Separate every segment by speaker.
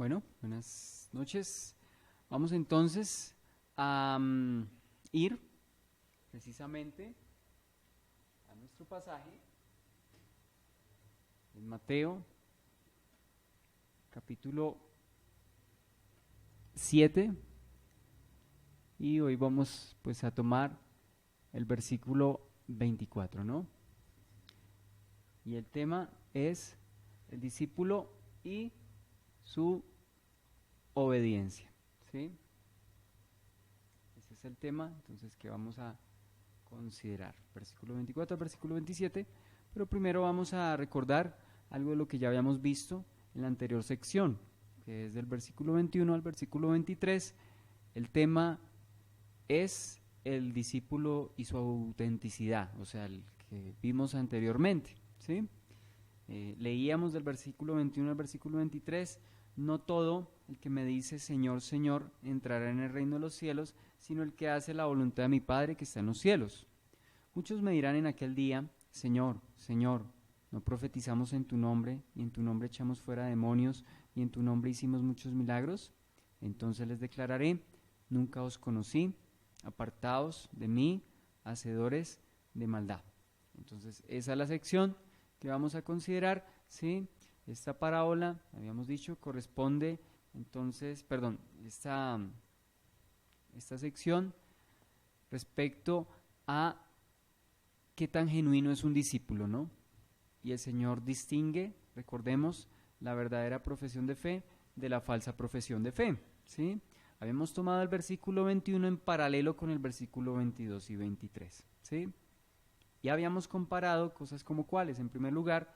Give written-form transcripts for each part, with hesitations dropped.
Speaker 1: Bueno, buenas noches. Vamos entonces a ir precisamente a nuestro pasaje en Mateo, capítulo 7, y hoy vamos pues a tomar el versículo 24, ¿no? Y el tema es el discípulo y su obediencia, ¿sí? Ese es el tema, entonces, que vamos a considerar, versículo 24 al versículo 27, pero primero vamos a recordar algo de lo que ya habíamos visto en la anterior sección, que es del versículo 21 al versículo 23. El tema es el discípulo y su autenticidad, o sea, el que vimos anteriormente, ¿sí? Leíamos del versículo 21 al versículo 23, no todo el que me dice Señor, Señor, entrará en el reino de los cielos, sino el que hace la voluntad de mi Padre que está en los cielos. Muchos me dirán en aquel día, Señor, Señor, ¿no profetizamos en tu nombre, y en tu nombre echamos fuera demonios, y en tu nombre hicimos muchos milagros? Entonces les declararé, nunca os conocí, apartaos de mí, hacedores de maldad. Entonces esa es la sección que vamos a considerar, ¿sí? Esta parábola, habíamos dicho, corresponde entonces, esta sección respecto a qué tan genuino es un discípulo, ¿no? Y el Señor distingue, recordemos, la verdadera profesión de fe de la falsa profesión de fe, ¿sí? Habíamos tomado el versículo 21 en paralelo con el versículo 22 y 23, ¿sí? Y habíamos comparado cosas como cuáles. En primer lugar,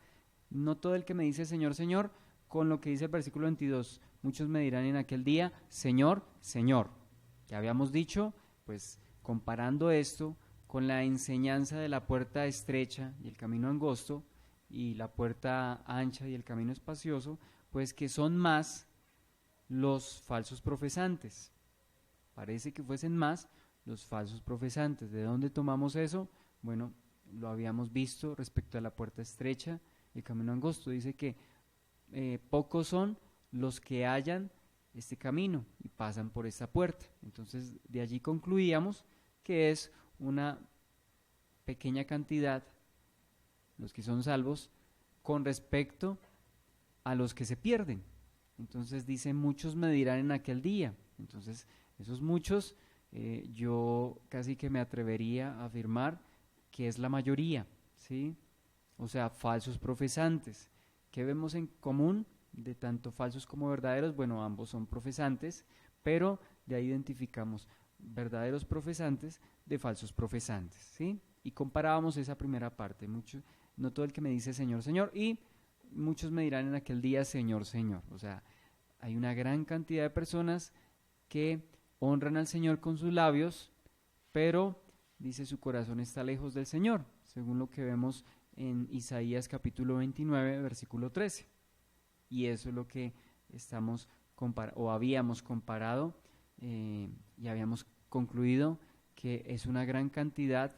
Speaker 1: no todo el que me dice Señor, Señor, con lo que dice el versículo 22. Muchos me dirán en aquel día, Señor, Señor. Ya habíamos dicho, pues comparando esto con la enseñanza de la puerta estrecha y el camino angosto, y la puerta ancha y el camino espacioso, pues que son más los falsos profesantes. Parece que fuesen más los falsos profesantes. ¿De dónde tomamos eso? Bueno, lo habíamos visto respecto a la puerta estrecha y el camino angosto. Dice que pocos son los que hallan este camino y pasan por esta puerta. Entonces de allí concluíamos que es una pequeña cantidad los que son salvos con respecto a los que se pierden. Entonces dice, muchos me dirán en aquel día. Entonces esos muchos yo casi que me atrevería a afirmar que es la mayoría, ¿sí? O sea, falsos profesantes. ¿Qué vemos en común de tanto falsos como verdaderos? Bueno, ambos son profesantes, pero de ahí identificamos verdaderos profesantes de falsos profesantes, ¿sí? Y comparábamos esa primera parte, no todo el que me dice Señor, Señor, y muchos me dirán en aquel día Señor, Señor. O sea, hay una gran cantidad de personas que honran al Señor con sus labios, pero dice su corazón está lejos del Señor, según lo que vemos en Isaías capítulo 29, versículo 13. Y eso es lo que habíamos comparado y habíamos concluido que es una gran cantidad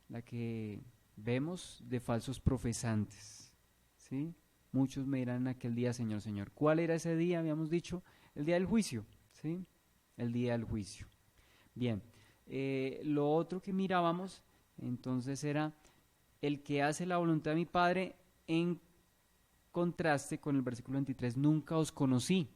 Speaker 1: la que vemos de falsos profesantes, ¿sí? Muchos me dirán en aquel día, Señor, Señor. ¿Cuál era ese día? Habíamos dicho, el día del juicio, ¿sí? El día del juicio. Bien, lo otro que mirábamos entonces era el que hace la voluntad de mi Padre, en contraste con el versículo 23, nunca os conocí.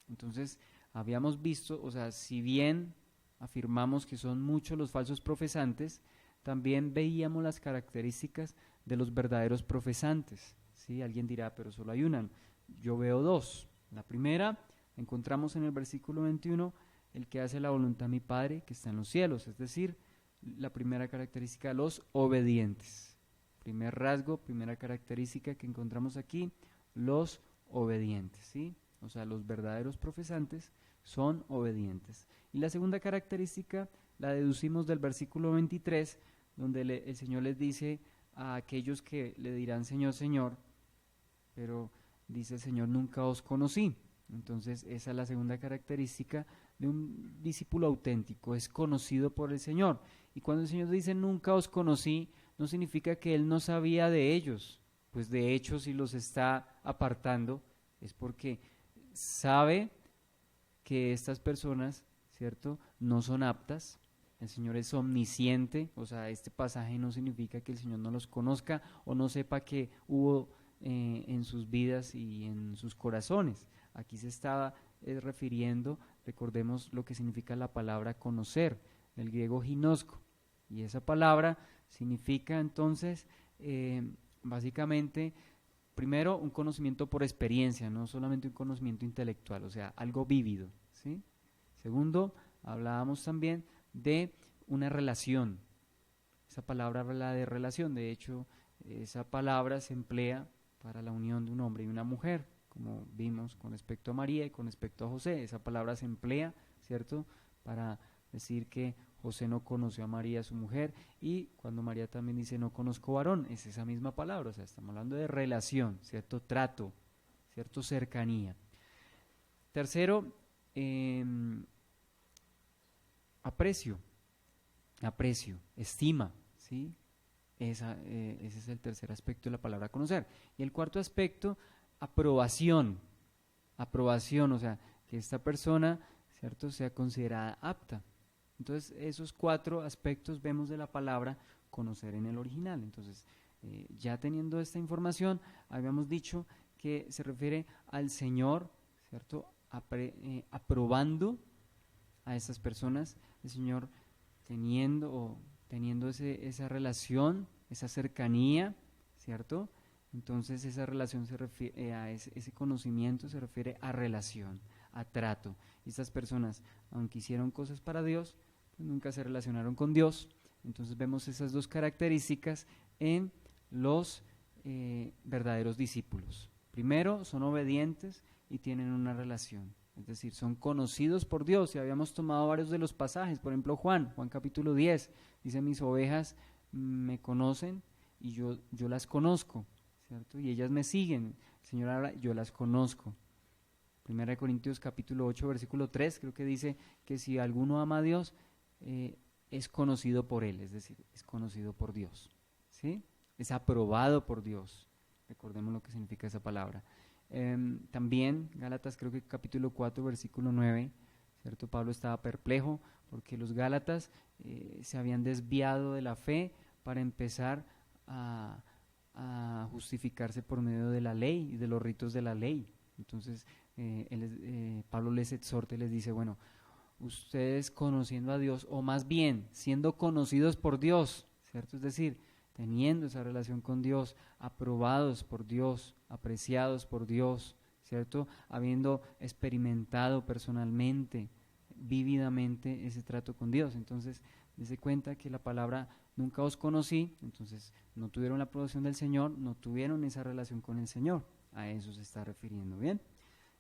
Speaker 1: Entonces habíamos visto, o sea, si bien afirmamos que son muchos los falsos profesantes, también veíamos las características de los verdaderos profesantes, ¿sí? Alguien dirá, pero solo hay una. Yo veo dos. La primera, encontramos en el versículo 21, el que hace la voluntad de mi Padre que está en los cielos, es decir, la primera característica, los obedientes. Primer rasgo, primera característica que encontramos aquí, los obedientes, ¿sí? O sea, los verdaderos profesantes son obedientes. Y la segunda característica la deducimos del versículo 23, donde el Señor les dice a aquellos que le dirán Señor, Señor, pero dice el Señor, nunca os conocí. Entonces esa es la segunda característica de un discípulo auténtico, es conocido por el Señor. Y cuando el Señor dice nunca os conocí, no significa que Él no sabía de ellos, pues de hecho si los está apartando es porque sabe que estas personas, ¿cierto?, no son aptas. El Señor es omnisciente, o sea, este pasaje no significa que el Señor no los conozca o no sepa que hubo en sus vidas y en sus corazones. Aquí se estaba refiriendo, recordemos lo que significa la palabra conocer, del griego ginosco, y esa palabra significa entonces básicamente, primero, un conocimiento por experiencia, no solamente un conocimiento intelectual, o sea, algo vívido, ¿sí? Segundo, hablábamos también de una relación. Esa palabra habla de relación, de hecho, esa palabra se emplea para la unión de un hombre y una mujer, como vimos con respecto a María y con respecto a José. Esa palabra se emplea, ¿cierto?, para decir que José no conoció a María, su mujer, y cuando María también dice no conozco varón, es esa misma palabra, o sea, estamos hablando de relación, cierto trato, cierto cercanía. Tercero, aprecio, estima, ¿sí? Ese es el tercer aspecto de la palabra conocer. Y el cuarto aspecto, aprobación, o sea, que esta persona, ¿cierto?, sea considerada apta. Entonces, esos cuatro aspectos vemos de la palabra conocer en el original. Entonces, ya teniendo esta información, habíamos dicho que se refiere al Señor, ¿cierto?, aprobando a estas personas, el Señor teniendo esa relación, esa cercanía, ¿cierto? Entonces esa relación se refiere a ese conocimiento, se refiere a relación, a trato. Y estas personas, aunque hicieron cosas para Dios, pues nunca se relacionaron con Dios. Entonces vemos esas dos características en los verdaderos discípulos. Primero, son obedientes y tienen una relación. Es decir, son conocidos por Dios, y habíamos tomado varios de los pasajes, por ejemplo Juan capítulo 10, dice mis ovejas me conocen y yo las conozco, ¿cierto? Y ellas me siguen, el Señor habla, yo las conozco. Primera de Corintios capítulo 8, versículo 3, creo que dice que si alguno ama a Dios, es conocido por Él, es decir, es conocido por Dios, ¿sí? Es aprobado por Dios, recordemos lo que significa esa palabra. También Gálatas creo que capítulo 4 versículo 9, ¿cierto? Pablo estaba perplejo porque los Gálatas se habían desviado de la fe para empezar a justificarse por medio de la ley y de los ritos de la ley. Entonces Pablo les exhorta y les dice, bueno, ustedes conociendo a Dios, o más bien siendo conocidos por Dios, ¿cierto? Es decir, teniendo esa relación con Dios, aprobados por Dios, apreciados por Dios, ¿cierto? Habiendo experimentado personalmente, vívidamente ese trato con Dios. Entonces, dése cuenta que la palabra nunca os conocí, entonces no tuvieron la aprobación del Señor, no tuvieron esa relación con el Señor. A eso se está refiriendo, ¿bien?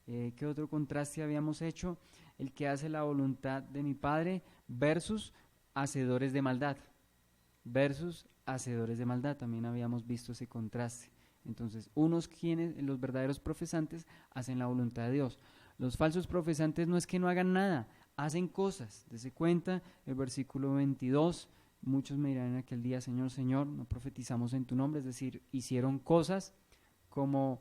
Speaker 1: ¿Qué otro contraste habíamos hecho? El que hace la voluntad de mi Padre versus hacedores de maldad. Versus hacedores de maldad, también habíamos visto ese contraste. Entonces, los verdaderos profesantes hacen la voluntad de Dios. Los falsos profesantes no es que no hagan nada, hacen cosas. Dese cuenta, el versículo 22, muchos me dirán en aquel día, Señor, Señor, no profetizamos en tu nombre, es decir, hicieron cosas como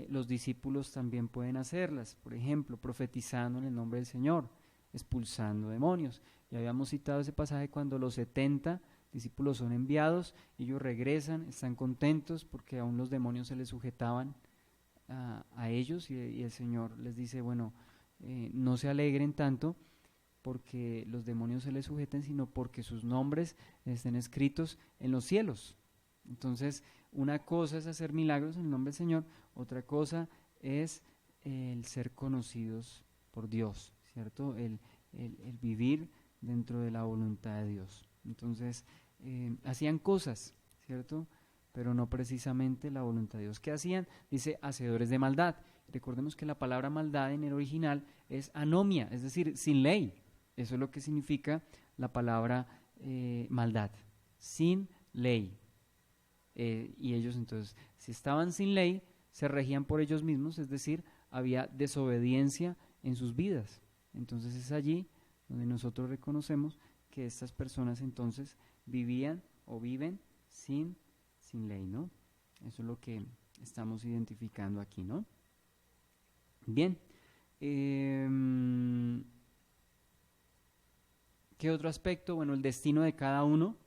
Speaker 1: los discípulos también pueden hacerlas, por ejemplo, profetizando en el nombre del Señor, expulsando demonios. Ya habíamos citado ese pasaje cuando los 70 discípulos son enviados, ellos regresan, están contentos porque aún los demonios se les sujetaban a ellos, y el Señor les dice, bueno, no se alegren tanto porque los demonios se les sujeten, sino porque sus nombres estén escritos en los cielos. Entonces, una cosa es hacer milagros en el nombre del Señor, otra cosa es el ser conocidos por Dios, ¿cierto? El vivir dentro de la voluntad de Dios. Entonces, hacían cosas, ¿cierto? Pero no precisamente la voluntad de Dios. ¿Qué hacían? Dice, hacedores de maldad. Recordemos que la palabra maldad en el original es anomia, es decir, sin ley. Eso es lo que significa la palabra maldad, sin ley. Y ellos entonces, si estaban sin ley, se regían por ellos mismos, es decir, había desobediencia en sus vidas. Entonces es allí donde nosotros reconocemos que estas personas entonces vivían o viven sin ley, ¿no? Eso es lo que estamos identificando aquí, ¿no? Bien, ¿Qué otro aspecto? Bueno, el destino de cada uno.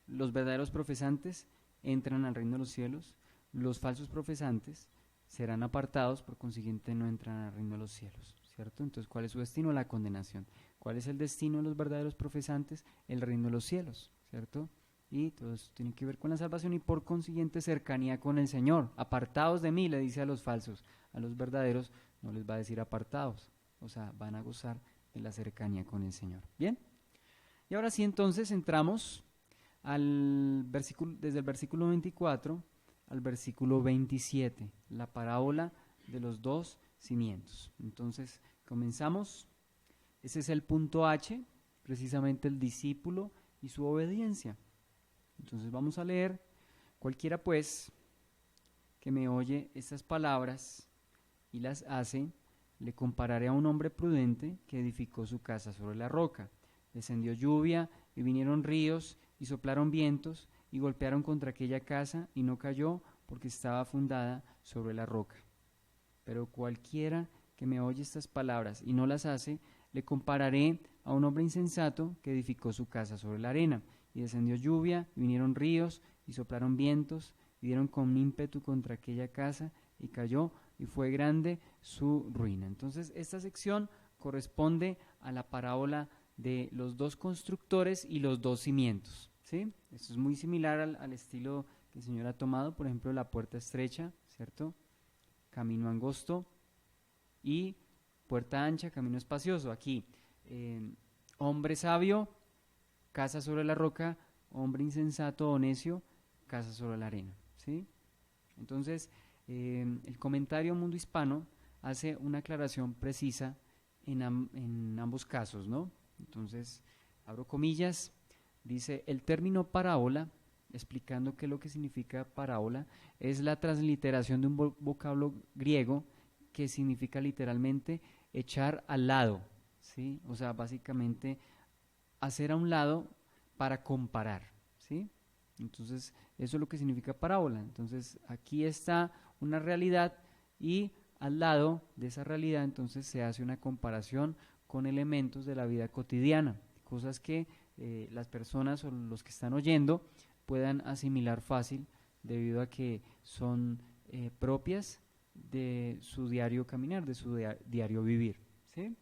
Speaker 1: Los verdaderos profesantes entran al reino de los cielos. Los falsos profesantes serán apartados, por consiguiente no entran al reino de los cielos, ¿cierto? Entonces, ¿cuál es su destino? La condenación. ¿Cuál es el destino de los verdaderos profesantes? El reino de los cielos, ¿cierto? Y todo eso tiene que ver con la salvación y por consiguiente cercanía con el Señor. Apartados de mí, le dice a los falsos. A los verdaderos no les va a decir apartados, o sea, van a gozar de la cercanía con el Señor. ¿Bien? Y ahora sí, entonces entramos al versículo, desde el versículo 24 al versículo 27, la parábola de los dos cimientos. Entonces, comenzamos. Ese es el punto H, precisamente el discípulo y su obediencia. Entonces vamos a leer: cualquiera pues que me oye estas palabras y las hace, le compararé a un hombre prudente que edificó su casa sobre la roca. Descendió lluvia y vinieron ríos y soplaron vientos y golpearon contra aquella casa y no cayó porque estaba fundada sobre la roca. Pero cualquiera que me oye estas palabras y no las hace, le compararé a un hombre insensato que edificó su casa sobre la arena. Y descendió lluvia, y vinieron ríos, y soplaron vientos, y dieron con ímpetu contra aquella casa, y cayó, y fue grande su ruina. Entonces, esta sección corresponde a la parábola de los dos constructores y los dos cimientos, ¿sí? Esto es muy similar al estilo que el Señor ha tomado, por ejemplo, la puerta estrecha, ¿cierto? Camino angosto y puerta ancha, camino espacioso. Aquí, hombre sabio, casa sobre la roca; hombre insensato o necio, casa sobre la arena, ¿sí? Entonces, el comentario Mundo Hispano hace una aclaración precisa en ambos casos, ¿no? Entonces, abro comillas, dice: el término parábola, explicando qué es lo que significa parábola, es la transliteración de un vocablo griego que significa literalmente echar al lado, ¿sí? O sea, básicamente hacer a un lado para comparar, ¿sí? Entonces, eso es lo que significa parábola. Entonces, aquí está una realidad y al lado de esa realidad, entonces, se hace una comparación con elementos de la vida cotidiana, cosas que las personas o los que están oyendo puedan asimilar fácil debido a que son propias de su diario caminar, de su diario vivir, ¿sí?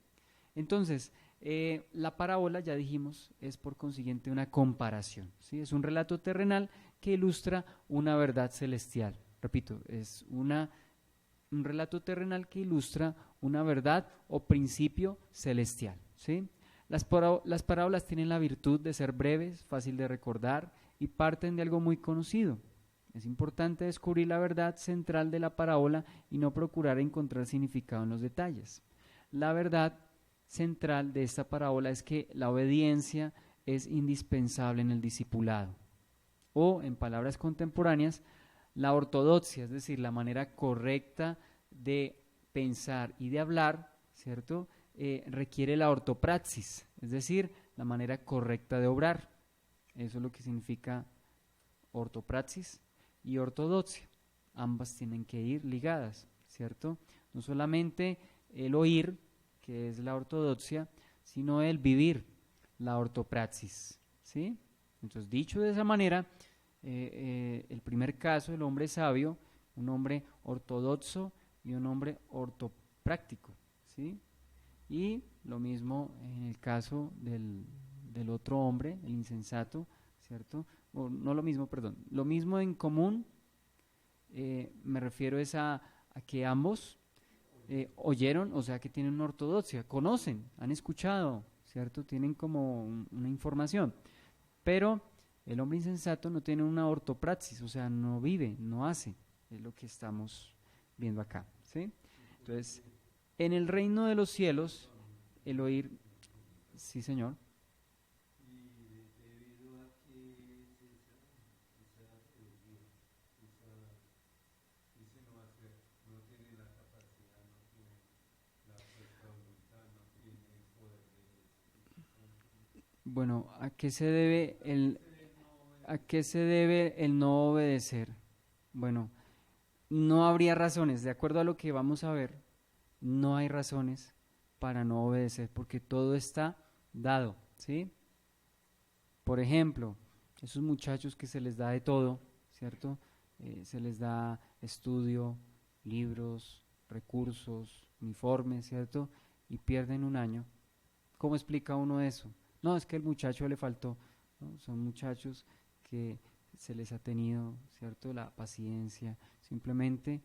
Speaker 1: Entonces, la parábola, ya dijimos, es por consiguiente una comparación, ¿sí? Es un relato terrenal que ilustra una verdad celestial. Repito, es un relato terrenal que ilustra una verdad o principio celestial, ¿sí? Las parábolas tienen la virtud de ser breves, fácil de recordar y parten de algo muy conocido. Es importante descubrir la verdad central de la parábola y no procurar encontrar significado en los detalles. La verdad central de esta parábola es que la obediencia es indispensable en el discipulado, o en palabras contemporáneas, la ortodoxia, es decir, la manera correcta de pensar y de hablar, ¿cierto? Requiere la ortopraxis, es decir, la manera correcta de obrar. Eso es lo que significa ortopraxis y ortodoxia. Ambas tienen que ir ligadas, ¿cierto? No solamente el oír, que es la ortodoxia, sino el vivir, la ortopraxis, ¿sí? Entonces, dicho de esa manera, el primer caso, el hombre sabio, un hombre ortodoxo y un hombre ortopráctico, ¿sí? Y lo mismo en el caso del otro hombre, el insensato, ¿cierto? O no lo mismo, perdón, lo mismo en común, me refiero es a que ambos oyeron, o sea que tienen una ortodoxia, conocen, han escuchado, ¿cierto? Tienen como una información, pero el hombre insensato no tiene una ortopraxis, o sea, no vive, no hace, es lo que estamos viendo acá, ¿sí? Entonces, en el reino de los cielos, el oír, sí, señor. Bueno, ¿a qué se debe el no obedecer? Bueno, no habría razones, de acuerdo a lo que vamos a ver, no hay razones para no obedecer, porque todo está dado, ¿sí? Por ejemplo, esos muchachos que se les da de todo, ¿cierto? Se les da estudio, libros, recursos, uniformes, ¿cierto? Y pierden un año. ¿Cómo explica uno eso? No, es que el muchacho le faltó, ¿no? Son muchachos que se les ha tenido, ¿cierto? La paciencia, simplemente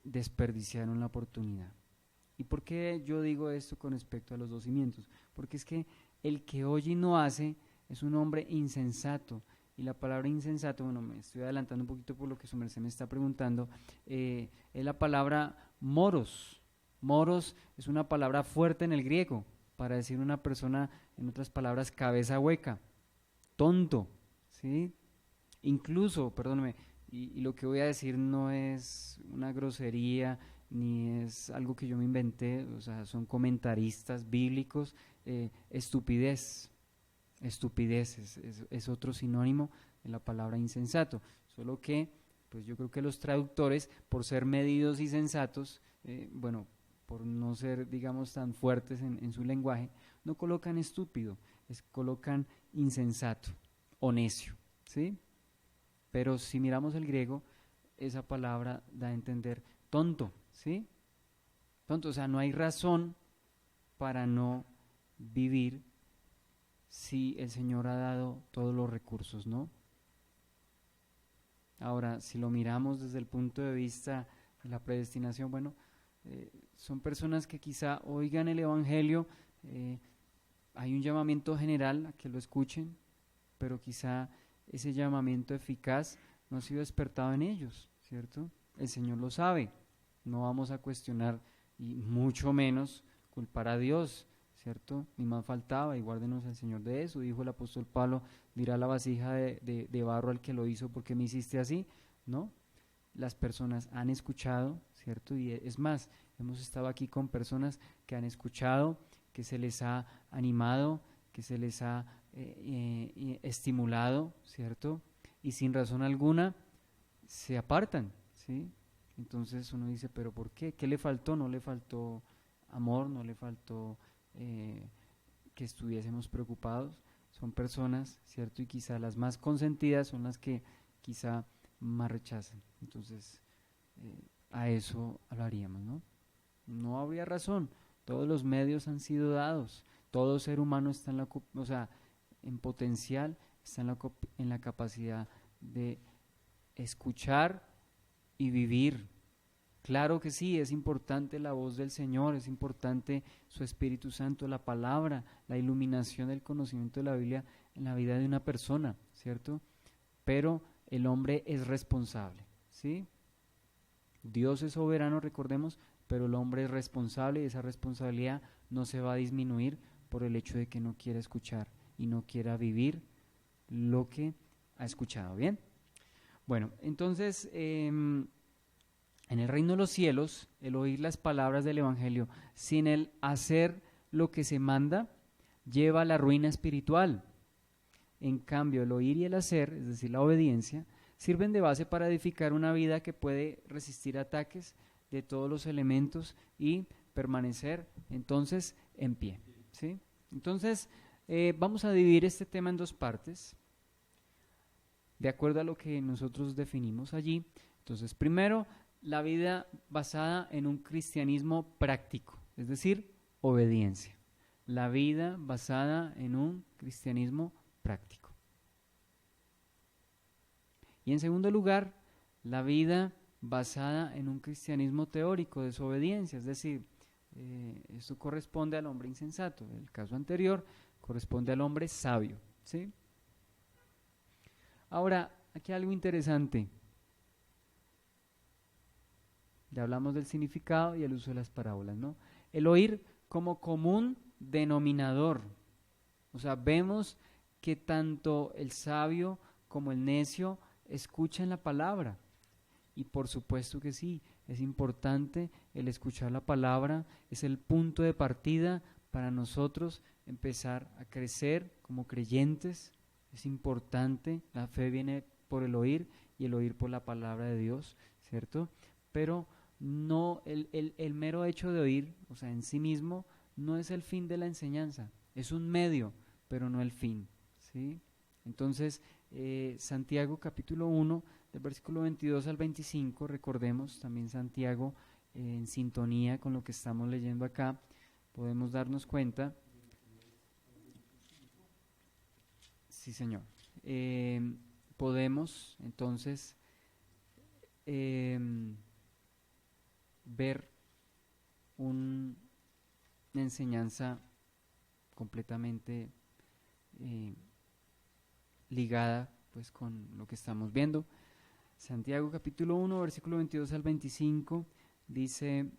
Speaker 1: desperdiciaron la oportunidad. ¿Y por qué yo digo esto con respecto a los 2 cimientos? Porque es que el que oye y no hace es un hombre insensato. Y la palabra insensato, bueno, me estoy adelantando un poquito por lo que su merced me está preguntando, es la palabra moros. Moros es una palabra fuerte en el griego, para decir una persona, en otras palabras, cabeza hueca, tonto, ¿sí? Incluso, perdóneme, y lo que voy a decir no es una grosería, ni es algo que yo me inventé, o sea, son comentaristas bíblicos, estupidez, estupidez es otro sinónimo de la palabra insensato, solo que, pues yo creo que los traductores, por ser medidos y sensatos, bueno, por no ser, digamos, tan fuertes en su lenguaje, no colocan estúpido, colocan insensato o necio, ¿sí? Pero si miramos el griego, esa palabra da a entender tonto, ¿sí? Tonto, o sea, no hay razón para no vivir si el Señor ha dado todos los recursos, ¿no? Ahora, si lo miramos desde el punto de vista de la predestinación, bueno, son personas que quizá oigan el Evangelio, hay un llamamiento general a que lo escuchen, pero quizá ese llamamiento eficaz no ha sido despertado en ellos, ¿cierto? El Señor lo sabe, no vamos a cuestionar y mucho menos culpar a Dios, ¿cierto? Ni más faltaba, y guárdenos al Señor de eso, dijo el apóstol Pablo, dirá la vasija de barro al que lo hizo, ¿por qué me hiciste así? ¿No? Las personas han escuchado, ¿cierto? Y es más, hemos estado aquí con personas que han escuchado, que se les ha animado, que se les ha estimulado, ¿cierto? Y sin razón alguna se apartan, ¿sí? Entonces uno dice, ¿pero por qué? ¿Qué le faltó? No le faltó amor, no le faltó que estuviésemos preocupados. Son personas, ¿cierto? Y quizá las más consentidas son las que quizá más rechazan. Entonces, a eso hablaríamos, ¿no? No habría razón. Todos los medios han sido dados. Todo ser humano está en o sea, en potencial, está en la capacidad de escuchar y vivir. Claro que sí, es importante la voz del Señor, es importante su Espíritu Santo, la palabra, la iluminación del conocimiento de la Biblia en la vida de una persona, ¿cierto? Pero el hombre es responsable, ¿sí? Dios es soberano, recordemos, pero el hombre es responsable y esa responsabilidad no se va a disminuir por el hecho de que no quiera escuchar y no quiera vivir lo que ha escuchado, ¿bien? Bueno, entonces, en el reino de los cielos, el oír las palabras del Evangelio sin el hacer lo que se manda, lleva a la ruina espiritual. En cambio, el oír y el hacer, es decir, la obediencia, sirven de base para edificar una vida que puede resistir ataques de todos los elementos y permanecer entonces en pie, ¿sí? Entonces, vamos a dividir este tema en 2 partes, de acuerdo a lo que nosotros definimos allí. Entonces, primero, la vida basada en un cristianismo práctico, es decir, obediencia. La vida basada en un cristianismo práctico. Y en segundo lugar, la vida basada en un cristianismo teórico, desobediencia, es decir, esto corresponde al hombre insensato. En el caso anterior, corresponde al hombre sabio, ¿sí? Ahora, aquí hay algo interesante. Ya hablamos del significado y el uso de las parábolas, ¿no? El oír como común denominador. O sea, vemos que tanto el sabio como el necio escuchan la palabra. Y por supuesto que sí, es importante el escuchar la palabra, es el punto de partida para nosotros empezar a crecer como creyentes. Es importante, la fe viene por el oír y el oír por la palabra de Dios, ¿cierto? Pero no, el mero hecho de oír, o sea, en sí mismo, no es el fin de la enseñanza, es un medio, pero no el fin, ¿sí? Entonces, Santiago capítulo 1, del versículo 22 al 25, recordemos también Santiago, en sintonía con lo que estamos leyendo acá, podemos darnos cuenta. Sí, señor. Podemos entonces ver una enseñanza completamente ligada pues con lo que estamos viendo. Santiago capítulo 1, versículo 22 al 25 dice,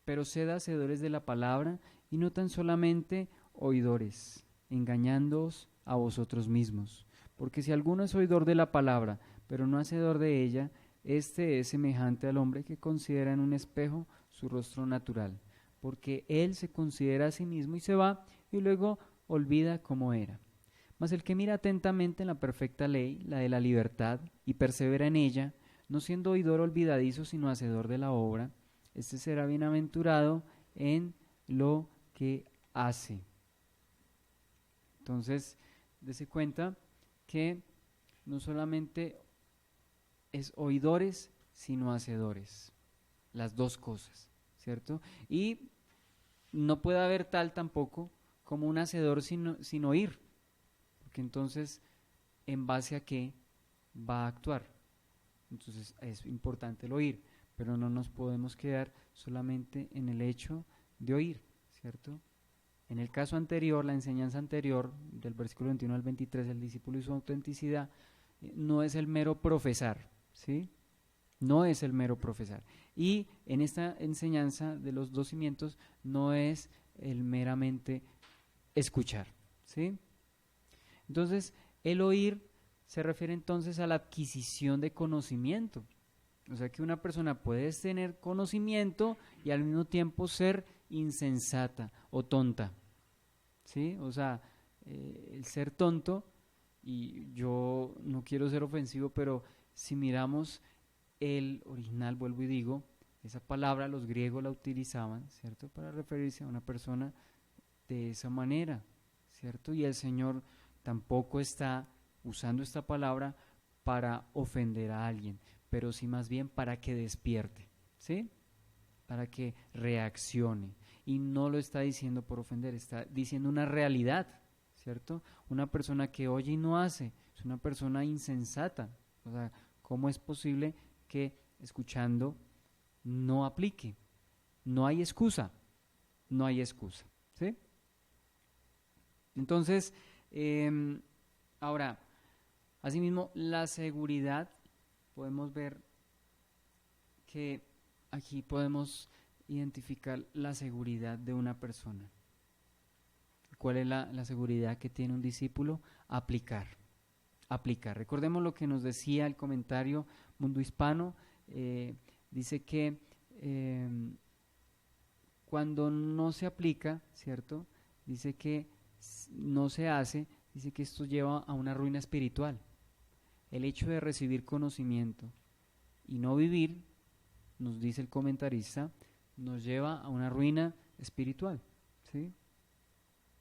Speaker 1: pero sed hacedores de la palabra y no tan solamente oidores, engañándoos a vosotros mismos. Porque si alguno es oidor de la palabra, pero no hacedor de ella, este es semejante al hombre que considera en un espejo su rostro natural, porque él se considera a sí mismo y se va, y luego olvida cómo era. Mas el que mira atentamente en la perfecta ley, la de la libertad, y persevera en ella, no siendo oidor olvidadizo, sino hacedor de la obra, este será bienaventurado en lo que hace. Entonces, dése cuenta que no solamente es oidores, sino hacedores. Las dos cosas, ¿cierto? Y no puede haber tal tampoco como un hacedor sin oír, porque entonces, ¿en base a qué va a actuar? Entonces, es importante el oír, pero no nos podemos quedar solamente en el hecho de oír, ¿cierto? En el caso anterior, la enseñanza anterior, del versículo 21 al 23, el discípulo y su autenticidad, no es el mero profesar, ¿sí? No es el mero profesar. Y en esta enseñanza de los dos cimientos no es el meramente escuchar, ¿sí? Entonces, el oír se refiere entonces a la adquisición de conocimiento. O sea que una persona puede tener conocimiento y al mismo tiempo ser insensata o tonta, ¿sí? O sea, el ser tonto, y yo no quiero ser ofensivo, pero si miramos el original, vuelvo y digo, esa palabra los griegos la utilizaban, ¿cierto? Para referirse a una persona de esa manera, ¿cierto? Y el Señor tampoco está usando esta palabra para ofender a alguien, pero sí más bien para que despierte, ¿sí? Para que reaccione. Y no lo está diciendo por ofender, está diciendo una realidad, ¿cierto? Una persona que oye y no hace, es una persona insensata. O sea, ¿cómo es posible que escuchando no aplique? No hay excusa, no hay excusa, ¿sí? Entonces, ahora, asimismo, la seguridad, podemos ver que aquí podemos identificar la seguridad de una persona. ¿Cuál es la seguridad que tiene un discípulo? Aplicar. Recordemos lo que nos decía el comentario Mundo Hispano. Dice que cuando no se aplica, ¿cierto? Dice que no se hace, dice que esto lleva a una ruina espiritual. El hecho de recibir conocimiento y no vivir, nos dice el comentarista, nos lleva a una ruina espiritual, ¿sí?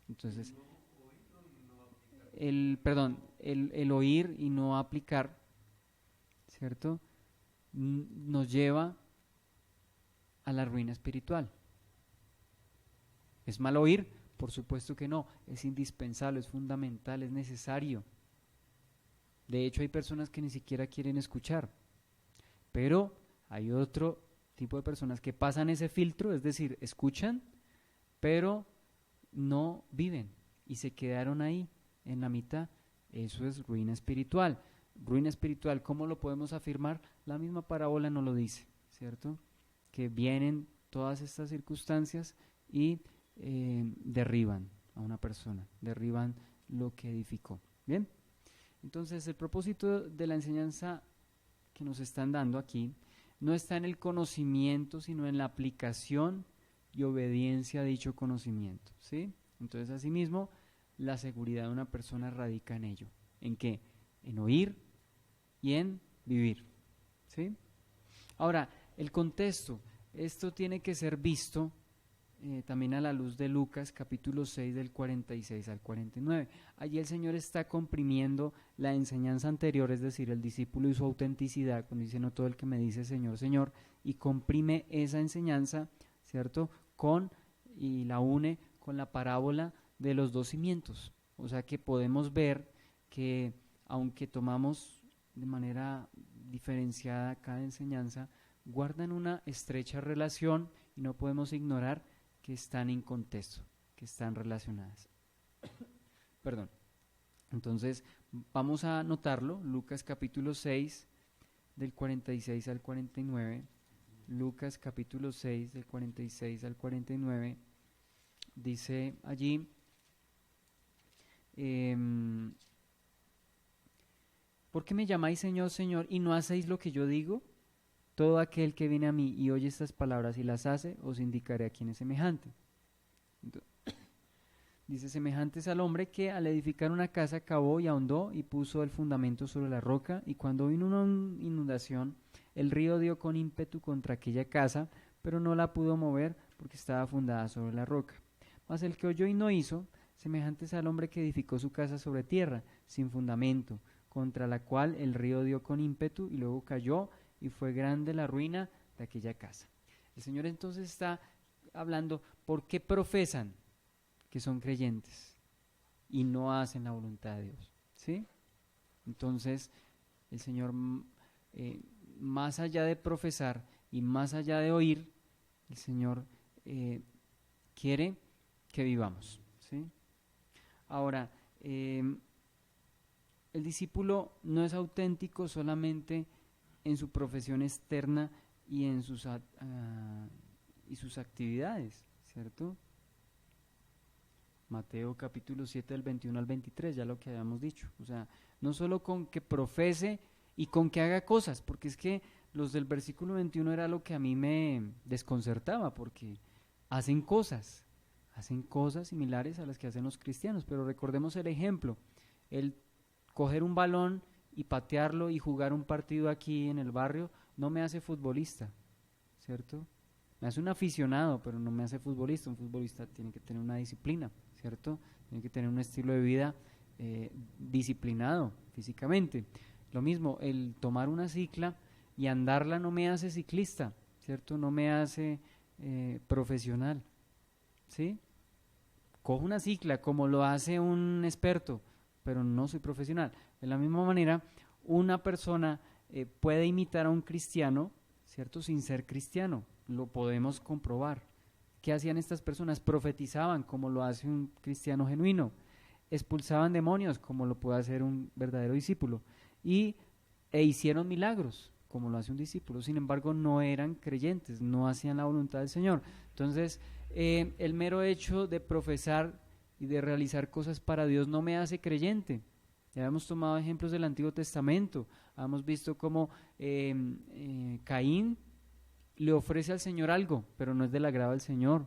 Speaker 1: Entonces, el oír y no aplicar, ¿cierto? Nos lleva a la ruina espiritual. ¿Es mal oír? Por supuesto que no, es indispensable, es fundamental, es necesario. De hecho, hay personas que ni siquiera quieren escuchar, pero hay otro tipo de personas que pasan ese filtro, es decir, escuchan, pero no viven y se quedaron ahí en la mitad. Eso es ruina espiritual. Ruina espiritual, ¿cómo lo podemos afirmar? La misma parábola nos lo dice, ¿cierto? Que vienen todas estas circunstancias y derriban a una persona, derriban lo que edificó. Bien, entonces el propósito de la enseñanza que nos están dando aquí no está en el conocimiento, sino en la aplicación y obediencia a dicho conocimiento, ¿sí? Entonces, asimismo, la seguridad de una persona radica en ello. ¿En qué? En oír y en vivir, ¿sí? ¿sí? Ahora, el contexto, esto tiene que ser visto también a la luz de Lucas capítulo 6 del 46 al 49. Allí el Señor está comprimiendo la enseñanza anterior, es decir, el discípulo y su autenticidad, cuando dice no todo el que me dice Señor, Señor, y comprime esa enseñanza, ¿cierto? Y la une con la parábola de los dos cimientos. O sea que podemos ver que aunque tomamos de manera diferenciada cada enseñanza, guardan una estrecha relación y no podemos ignorar que están en contexto, que están relacionadas. Perdón. Entonces, vamos a notarlo, Lucas capítulo 6, del 46 al 49. Lucas capítulo 6, del 46 al 49, dice allí, ¿por qué me llamáis Señor, Señor, y no hacéis lo que yo digo? Todo aquel que viene a mí y oye estas palabras y las hace, os indicaré a quién es semejante. Entonces, dice, semejantes al hombre que al edificar una casa cavó y ahondó y puso el fundamento sobre la roca, y cuando vino una inundación, el río dio con ímpetu contra aquella casa, pero no la pudo mover porque estaba fundada sobre la roca. Mas el que oyó y no hizo, semejantes al hombre que edificó su casa sobre tierra, sin fundamento, contra la cual el río dio con ímpetu y luego cayó, y fue grande la ruina de aquella casa. El Señor entonces está hablando, ¿por qué profesan que son creyentes y no hacen la voluntad de Dios? ¿Sí? Entonces, el Señor, más allá de profesar y más allá de oír, el Señor quiere que vivamos, ¿sí? Ahora, el discípulo no es auténtico solamente en su profesión externa y en sus actividades, ¿cierto? Mateo capítulo 7 del 21 al 23, ya lo que habíamos dicho. O sea, no solo con que profese y con que haga cosas, porque es que los del versículo 21 era lo que a mí me desconcertaba, porque hacen cosas similares a las que hacen los cristianos, pero recordemos el ejemplo, el coger un balón y patearlo y jugar un partido aquí en el barrio no me hace futbolista, ¿cierto? Me hace un aficionado, pero no me hace futbolista. Un futbolista tiene que tener una disciplina, ¿cierto? Tiene que tener un estilo de vida disciplinado físicamente. Lo mismo, el tomar una cicla y andarla no me hace ciclista, ¿cierto? No me hace profesional, ¿sí? Cojo una cicla como lo hace un experto, pero no soy profesional. De la misma manera, una persona puede imitar a un cristiano, ¿cierto? Sin ser cristiano, lo podemos comprobar. ¿Qué hacían estas personas? Profetizaban, como lo hace un cristiano genuino. Expulsaban demonios, como lo puede hacer un verdadero discípulo. E hicieron milagros, como lo hace un discípulo. Sin embargo, no eran creyentes, no hacían la voluntad del Señor. Entonces, el mero hecho de profesar y de realizar cosas para Dios no me hace creyente. Ya hemos tomado ejemplos del Antiguo Testamento. Hemos visto cómo Caín le ofrece al Señor algo, pero no es del agrado del Señor.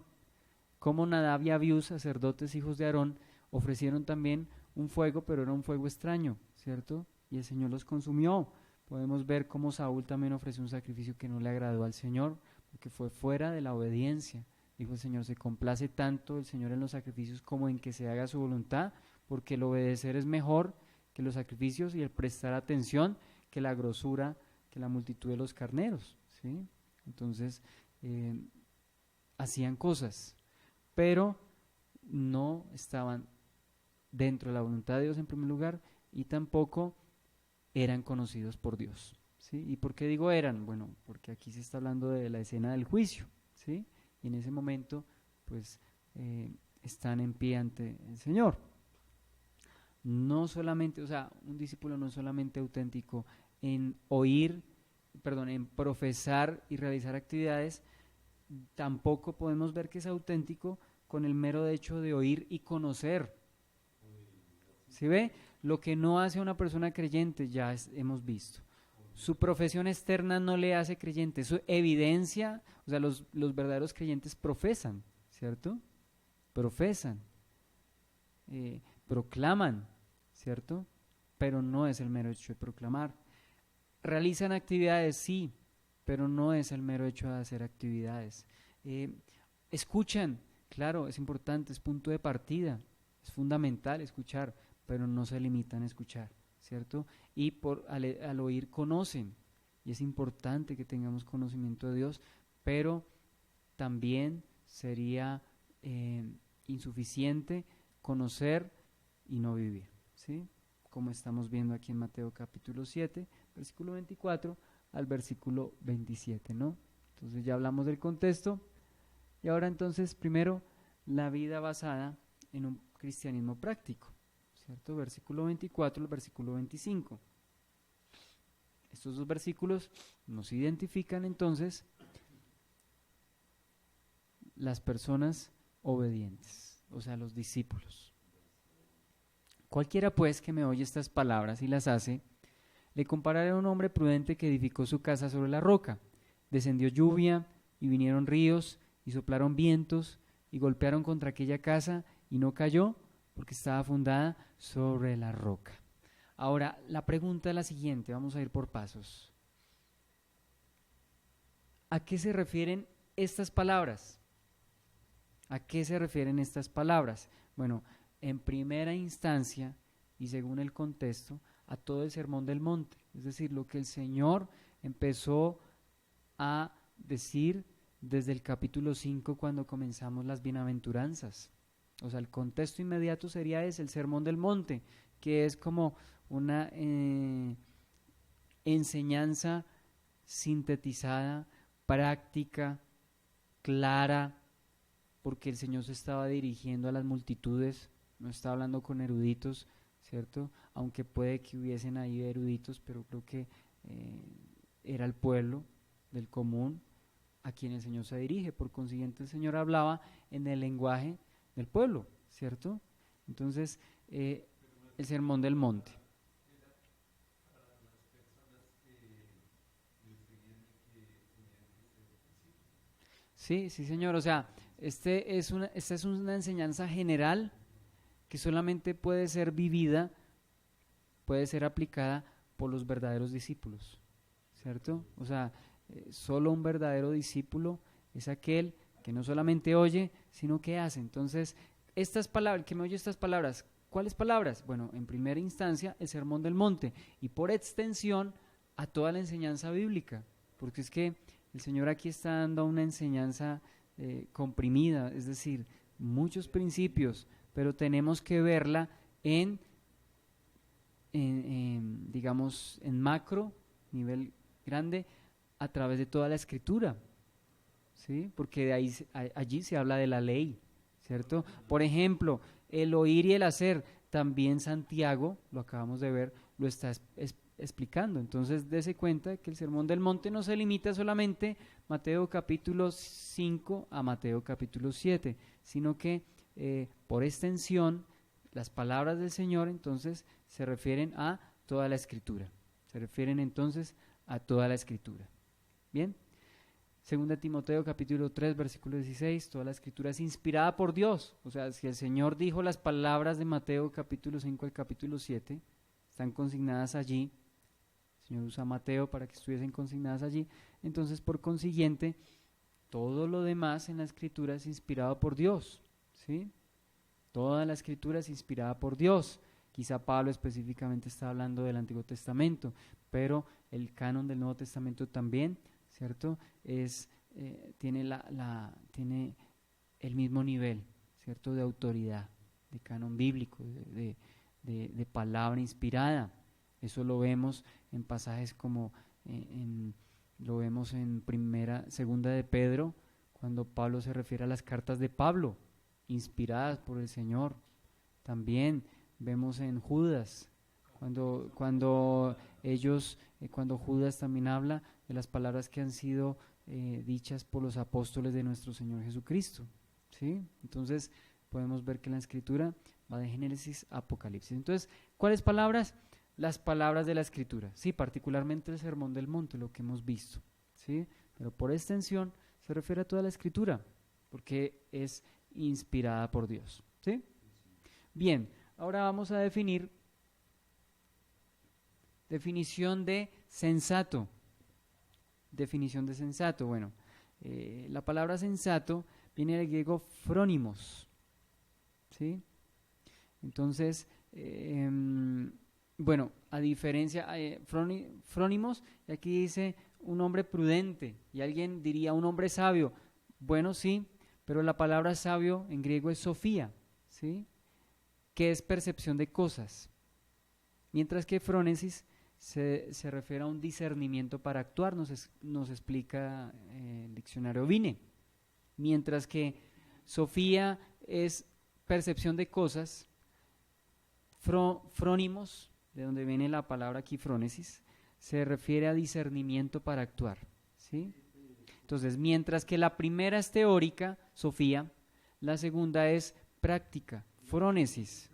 Speaker 1: Como Nadab y Abiú, sacerdotes hijos de Aarón, ofrecieron también un fuego, pero era un fuego extraño, ¿cierto? Y el Señor los consumió. Podemos ver cómo Saúl también ofreció un sacrificio que no le agradó al Señor, porque fue fuera de la obediencia. Dijo el Señor, se complace tanto el Señor en los sacrificios como en que se haga su voluntad, porque el obedecer es mejor que los sacrificios y el prestar atención que la grosura, que la multitud de los carneros, ¿sí? Entonces, hacían cosas, pero no estaban dentro de la voluntad de Dios en primer lugar y tampoco eran conocidos por Dios, ¿sí? ¿Y por qué digo eran? Bueno, porque aquí se está hablando de la escena del juicio, ¿sí? Y en ese momento, pues, están en pie ante el Señor. No solamente, o sea, un discípulo no es solamente auténtico en en profesar y realizar actividades, tampoco podemos ver que es auténtico con el mero hecho de oír y conocer. ¿Sí ve? Lo que no hace a una persona creyente ya hemos visto. Su profesión externa no le hace creyente, su evidencia, o sea, los verdaderos creyentes profesan, ¿cierto? Profesan, proclaman, ¿cierto? Pero no es el mero hecho de proclamar. ¿Realizan actividades? Sí, pero no es el mero hecho de hacer actividades. Escuchan, claro, es importante, es punto de partida, es fundamental escuchar, pero no se limitan a escuchar, ¿cierto? Y al oír conocen, y es importante que tengamos conocimiento de Dios, pero también sería insuficiente conocer y no vivir, ¿sí? Como estamos viendo aquí en Mateo capítulo 7, versículo 24 al versículo 27, ¿no? Entonces ya hablamos del contexto, y ahora entonces primero la vida basada en un cristianismo práctico, ¿cierto? Versículo 24 al versículo 25. Estos dos versículos nos identifican entonces las personas obedientes, o sea, los discípulos. Cualquiera pues que me oye estas palabras y las hace, le compararé a un hombre prudente que edificó su casa sobre la roca. Descendió lluvia y vinieron ríos y soplaron vientos y golpearon contra aquella casa y no cayó porque estaba fundada sobre la roca. Ahora, la pregunta es la siguiente, vamos a ir por pasos. ¿A qué se refieren estas palabras? ¿A qué se refieren estas palabras? Bueno, en primera instancia y según el contexto, a todo el Sermón del Monte, es decir, lo que el Señor empezó a decir desde el capítulo 5 cuando comenzamos las bienaventuranzas. O sea, el contexto inmediato sería ese, el Sermón del Monte, que es como una enseñanza sintetizada, práctica, clara, porque el Señor se estaba dirigiendo a las multitudes, no estaba hablando con eruditos, ¿cierto? Aunque puede que hubiesen ahí eruditos, pero creo que era el pueblo del común a quien el Señor se dirige. Por consiguiente, el Señor hablaba en el lenguaje del pueblo, ¿cierto? Entonces, el Sermón del Monte. Sí, sí, señor. O sea, esta es una enseñanza general que solamente puede ser vivida, puede ser aplicada por los verdaderos discípulos, ¿cierto? O sea, solo un verdadero discípulo es aquel que no solamente oye, sino que hace. Entonces, estas palabras, el que me oye estas palabras, ¿cuáles palabras? Bueno, en primera instancia, el Sermón del Monte, y por extensión, a toda la enseñanza bíblica, porque es que el Señor aquí está dando una enseñanza comprimida, es decir, muchos principios, pero tenemos que verla digamos, en macro, nivel grande, a través de toda la Escritura, ¿sí? Porque de ahí, allí se habla de la ley, ¿cierto? Por ejemplo, el oír y el hacer, también Santiago, lo acabamos de ver, lo está explicando. Entonces, dése cuenta que el Sermón del Monte no se limita solamente Mateo capítulo 5 a Mateo capítulo 7, sino que por extensión, las palabras del Señor entonces se refieren a toda la Escritura. Se refieren entonces a toda la Escritura. Bien. Segunda Timoteo capítulo 3 versículo 16, toda la Escritura es inspirada por Dios. O sea, si el Señor dijo las palabras de Mateo capítulo 5 al capítulo 7, están consignadas allí. El Señor usa Mateo para que estuviesen consignadas allí. Entonces, por consiguiente, todo lo demás en la Escritura es inspirado por Dios, ¿sí? Toda la Escritura es inspirada por Dios. Quizá Pablo específicamente está hablando del Antiguo Testamento, pero el canon del Nuevo Testamento también, ¿cierto? Tiene el mismo nivel, ¿cierto? De autoridad, de canon bíblico, de palabra inspirada. Eso lo vemos en pasajes como lo vemos en segunda de Pedro, cuando Pablo se refiere a las cartas de Pablo, inspiradas por el Señor. También vemos en Judas, cuando Judas también habla de las palabras que han sido dichas por los apóstoles de nuestro Señor Jesucristo, ¿sí? Entonces podemos ver que la Escritura va de Génesis a Apocalipsis. Entonces, ¿cuáles palabras? Las palabras de la Escritura, sí, particularmente el Sermón del Monte, lo que hemos visto, ¿sí? Pero por extensión se refiere a toda la Escritura, porque es inspirada por Dios, ¿sí? Bien, ahora vamos a definir Definición de sensato. Definición de sensato. Bueno, la palabra sensato viene del griego frónimos. ¿Sí? Entonces, bueno, a diferencia, frónimos, y aquí dice un hombre prudente, y alguien diría un hombre sabio. Bueno, sí, pero la palabra sabio en griego es sofía, ¿sí? Que es percepción de cosas. Mientras que frónesis se refiere a un discernimiento para actuar, nos explica el diccionario Vine. Mientras que sofía es percepción de cosas, frónimos, de donde viene la palabra aquí frónesis, se refiere a discernimiento para actuar, ¿sí? Entonces, mientras que la primera es teórica, sofía, la segunda es práctica, frónesis.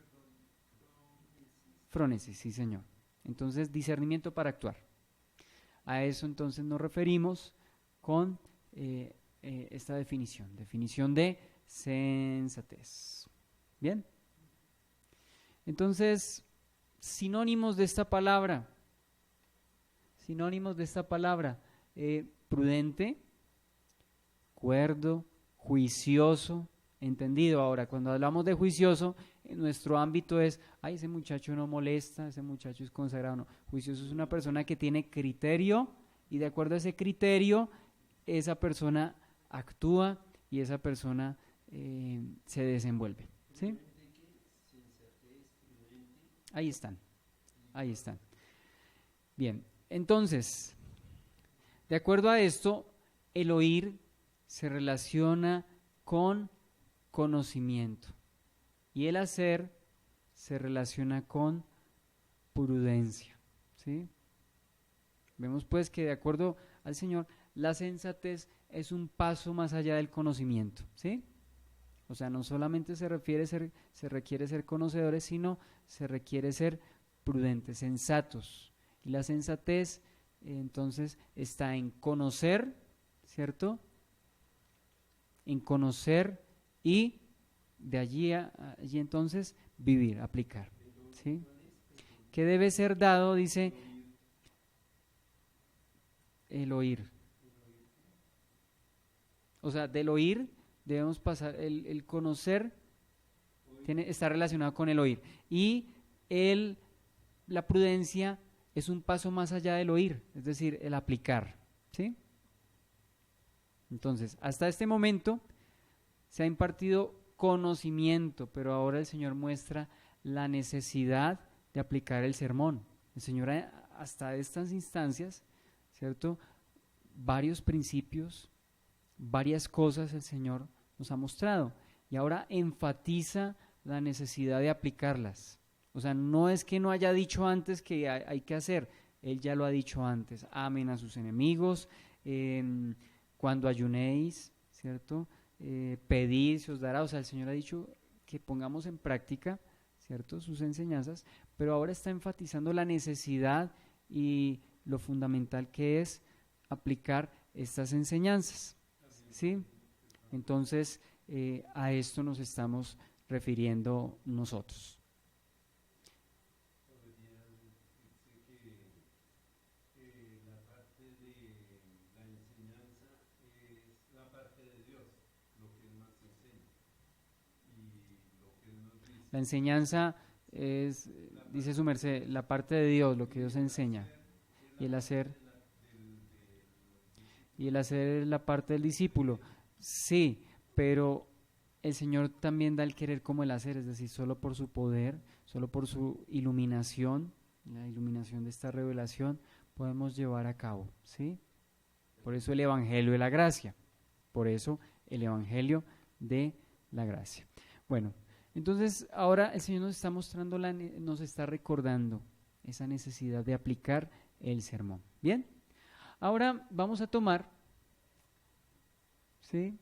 Speaker 1: Frónesis, sí señor. Entonces, discernimiento para actuar. A eso entonces nos referimos con esta definición de sensatez. ¿Bien? Entonces, sinónimos de esta palabra, prudente, cuerdo, juicioso, entendido. Ahora, cuando hablamos de juicioso, nuestro ámbito es, ay, ese muchacho no molesta, ese muchacho es consagrado. No, juicioso es una persona que tiene criterio y de acuerdo a ese criterio, esa persona actúa y esa persona se desenvuelve. ¿Sí? Ahí están. Bien, entonces, de acuerdo a esto, el oír se relaciona con conocimiento y el hacer se relaciona con prudencia, ¿sí? Vemos pues que de acuerdo al Señor, la sensatez es un paso más allá del conocimiento, ¿sí? O sea, no solamente se requiere ser conocedores, sino se requiere ser prudentes, sensatos. Y la sensatez, entonces, está en conocer, ¿cierto? En conocer y de allí entonces vivir, aplicar, ¿sí? ¿Qué debe ser dado? Dice el oír. O sea, del oír debemos pasar, el conocer está relacionado con el oír. Y la prudencia es un paso más allá del oír, es decir, el aplicar, ¿sí? Entonces, hasta este momento se ha impartido conocimiento, pero ahora el Señor muestra la necesidad de aplicar el sermón. El Señor hasta estas instancias, ¿cierto? Varios principios, varias cosas el Señor nos ha mostrado y ahora enfatiza la necesidad de aplicarlas. O sea, no es que no haya dicho antes que hay que hacer, Él ya lo ha dicho antes. Amen a sus enemigos, cuando ayunéis, ¿cierto? Pedid, se os dará. O sea, el Señor ha dicho que pongamos en práctica, ¿cierto? Sus enseñanzas, pero ahora está enfatizando la necesidad y lo fundamental que es aplicar estas enseñanzas, ¿sí? Entonces, a esto nos estamos refiriendo nosotros. La enseñanza es, dice su merced, la parte de Dios, lo que Dios enseña. Y el hacer es la parte del discípulo. Sí, pero el Señor también da el querer como el hacer, es decir, solo por su poder, solo por su iluminación, la iluminación de esta revelación, podemos llevar a cabo, ¿sí? Por eso el Evangelio de la Gracia. Por eso el Evangelio de la Gracia. Bueno, entonces ahora el Señor nos está mostrando, nos está recordando esa necesidad de aplicar el sermón. ¿Bien? Ahora vamos a tomar, ¿sí?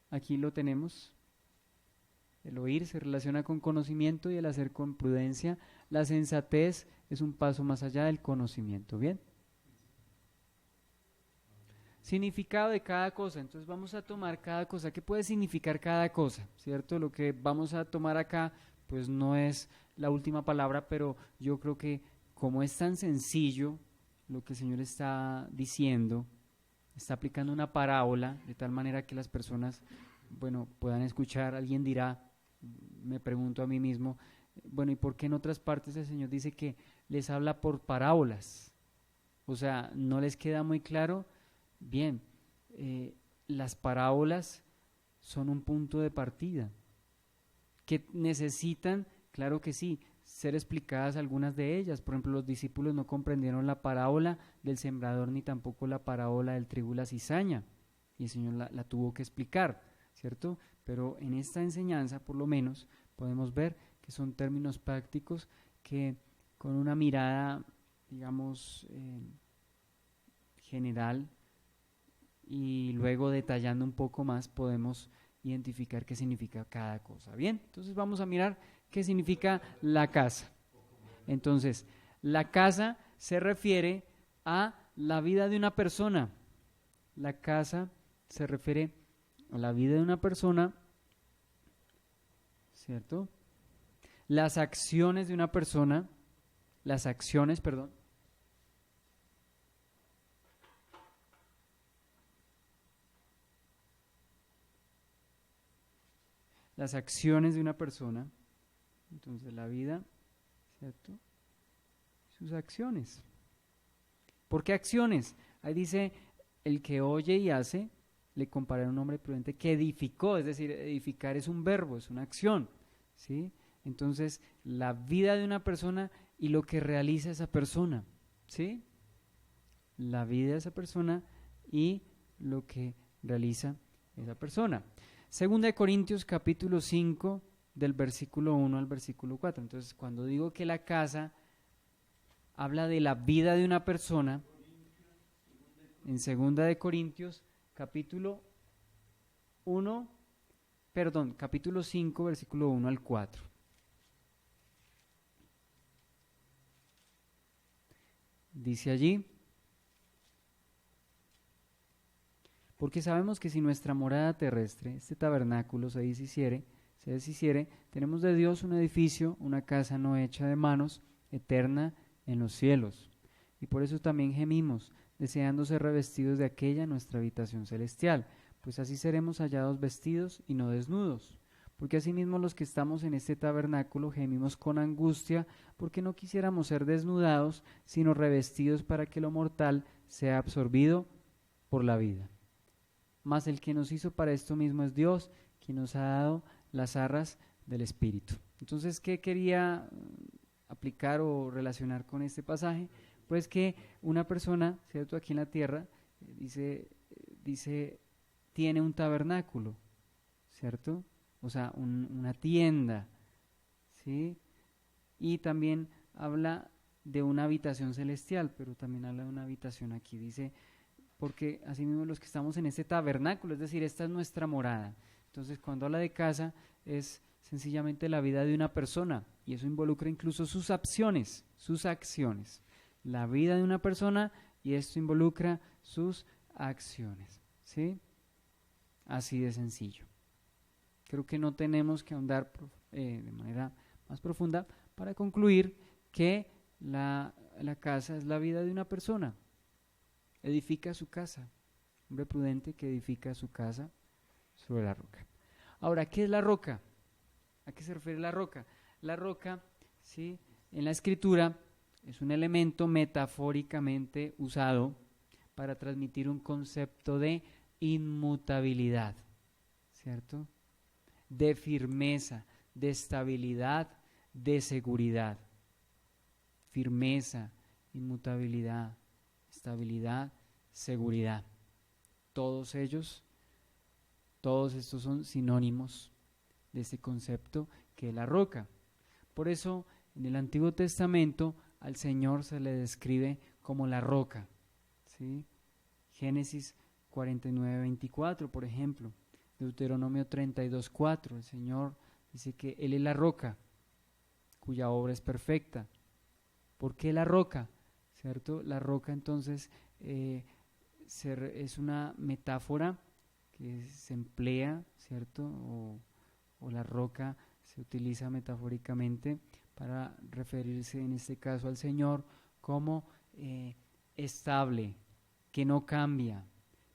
Speaker 1: Aquí lo tenemos. El oír se relaciona con conocimiento y el hacer con prudencia. La sensatez es un paso más allá del conocimiento. ¿Bien? Significado de cada cosa. Entonces vamos a tomar cada cosa. ¿Qué puede significar cada cosa? ¿Cierto? Lo que vamos a tomar acá, pues no es la última palabra, pero yo creo que como es tan sencillo lo que el Señor está diciendo, está aplicando una parábola de tal manera que las personas, bueno, puedan escuchar. Alguien dirá, me pregunto a mí mismo, bueno, ¿y por qué en otras partes el Señor dice que les habla por parábolas? O sea, ¿no les queda muy claro? Bien, las parábolas son un punto de partida. ¿Que necesitan? Claro que sí, ser explicadas algunas de ellas. Por ejemplo, los discípulos no comprendieron la parábola del sembrador ni tampoco la parábola del trigo y la cizaña, y el Señor la tuvo que explicar, ¿cierto? Pero en esta enseñanza, por lo menos, podemos ver que son términos prácticos que con una mirada, digamos, general, y luego detallando un poco más podemos identificar qué significa cada cosa. Bien, entonces vamos a mirar qué significa la casa. Entonces, la casa se refiere a la vida de una persona. La casa se refiere a la vida de una persona, ¿cierto? Las acciones de una persona, las acciones, perdón. Las acciones de una persona, entonces la vida, ¿cierto? Sus acciones. ¿Por qué acciones? Ahí dice, el que oye y hace, le comparará a un hombre prudente que edificó, es decir, edificar es un verbo, es una acción, ¿sí? Entonces, la vida de una persona y lo que realiza esa persona, ¿sí? La vida de esa persona y lo que realiza esa persona. Segunda de Corintios capítulo 5 del versículo 1 al versículo 4. Entonces, cuando digo que la casa habla de la vida de una persona, en Segunda de Corintios capítulo 5 versículo 1 al 4. Dice allí: porque sabemos que si nuestra morada terrestre, este tabernáculo, se deshiciere, tenemos de Dios un edificio, una casa no hecha de manos, eterna en los cielos. Y por eso también gemimos, deseando ser revestidos de aquella nuestra habitación celestial, pues así seremos hallados vestidos y no desnudos. Porque asimismo los que estamos en este tabernáculo gemimos con angustia, porque no quisiéramos ser desnudados, sino revestidos para que lo mortal sea absorbido por la vida. Mas el que nos hizo para esto mismo es Dios, quien nos ha dado las arras del Espíritu. Entonces, ¿qué quería aplicar o relacionar con este pasaje? Pues que una persona, ¿cierto?, aquí en la tierra, dice, tiene un tabernáculo, ¿cierto? O sea, una tienda, ¿sí? Y también habla de una habitación celestial, pero también habla de una habitación aquí, dice, porque asimismo los que estamos en este tabernáculo, es decir, esta es nuestra morada. Entonces, cuando habla de casa, es sencillamente la vida de una persona, y eso involucra incluso sus acciones, la vida de una persona, y esto involucra sus acciones, ¿sí? Así de sencillo. Creo que no tenemos que ahondar de manera más profunda para concluir que la casa es la vida de una persona. Edifica su casa, hombre prudente que edifica su casa sobre la roca. Ahora, ¿qué es la roca? ¿A qué se refiere la roca? La roca, ¿sí?, en la escritura es un elemento metafóricamente usado para transmitir un concepto de inmutabilidad, ¿cierto? De firmeza, de estabilidad, de seguridad. Firmeza, inmutabilidad, estabilidad, seguridad. Todos estos son sinónimos de este concepto que es la roca. Por eso, en el Antiguo Testamento al Señor se le describe como la roca, ¿sí? Génesis 49:24, por ejemplo, Deuteronomio 32:4, el Señor dice que Él es la roca, cuya obra es perfecta. ¿Por qué la roca? ¿Cierto? La roca entonces es una metáfora que se emplea, ¿cierto? O la roca se utiliza metafóricamente para referirse en este caso al Señor como estable, que no cambia,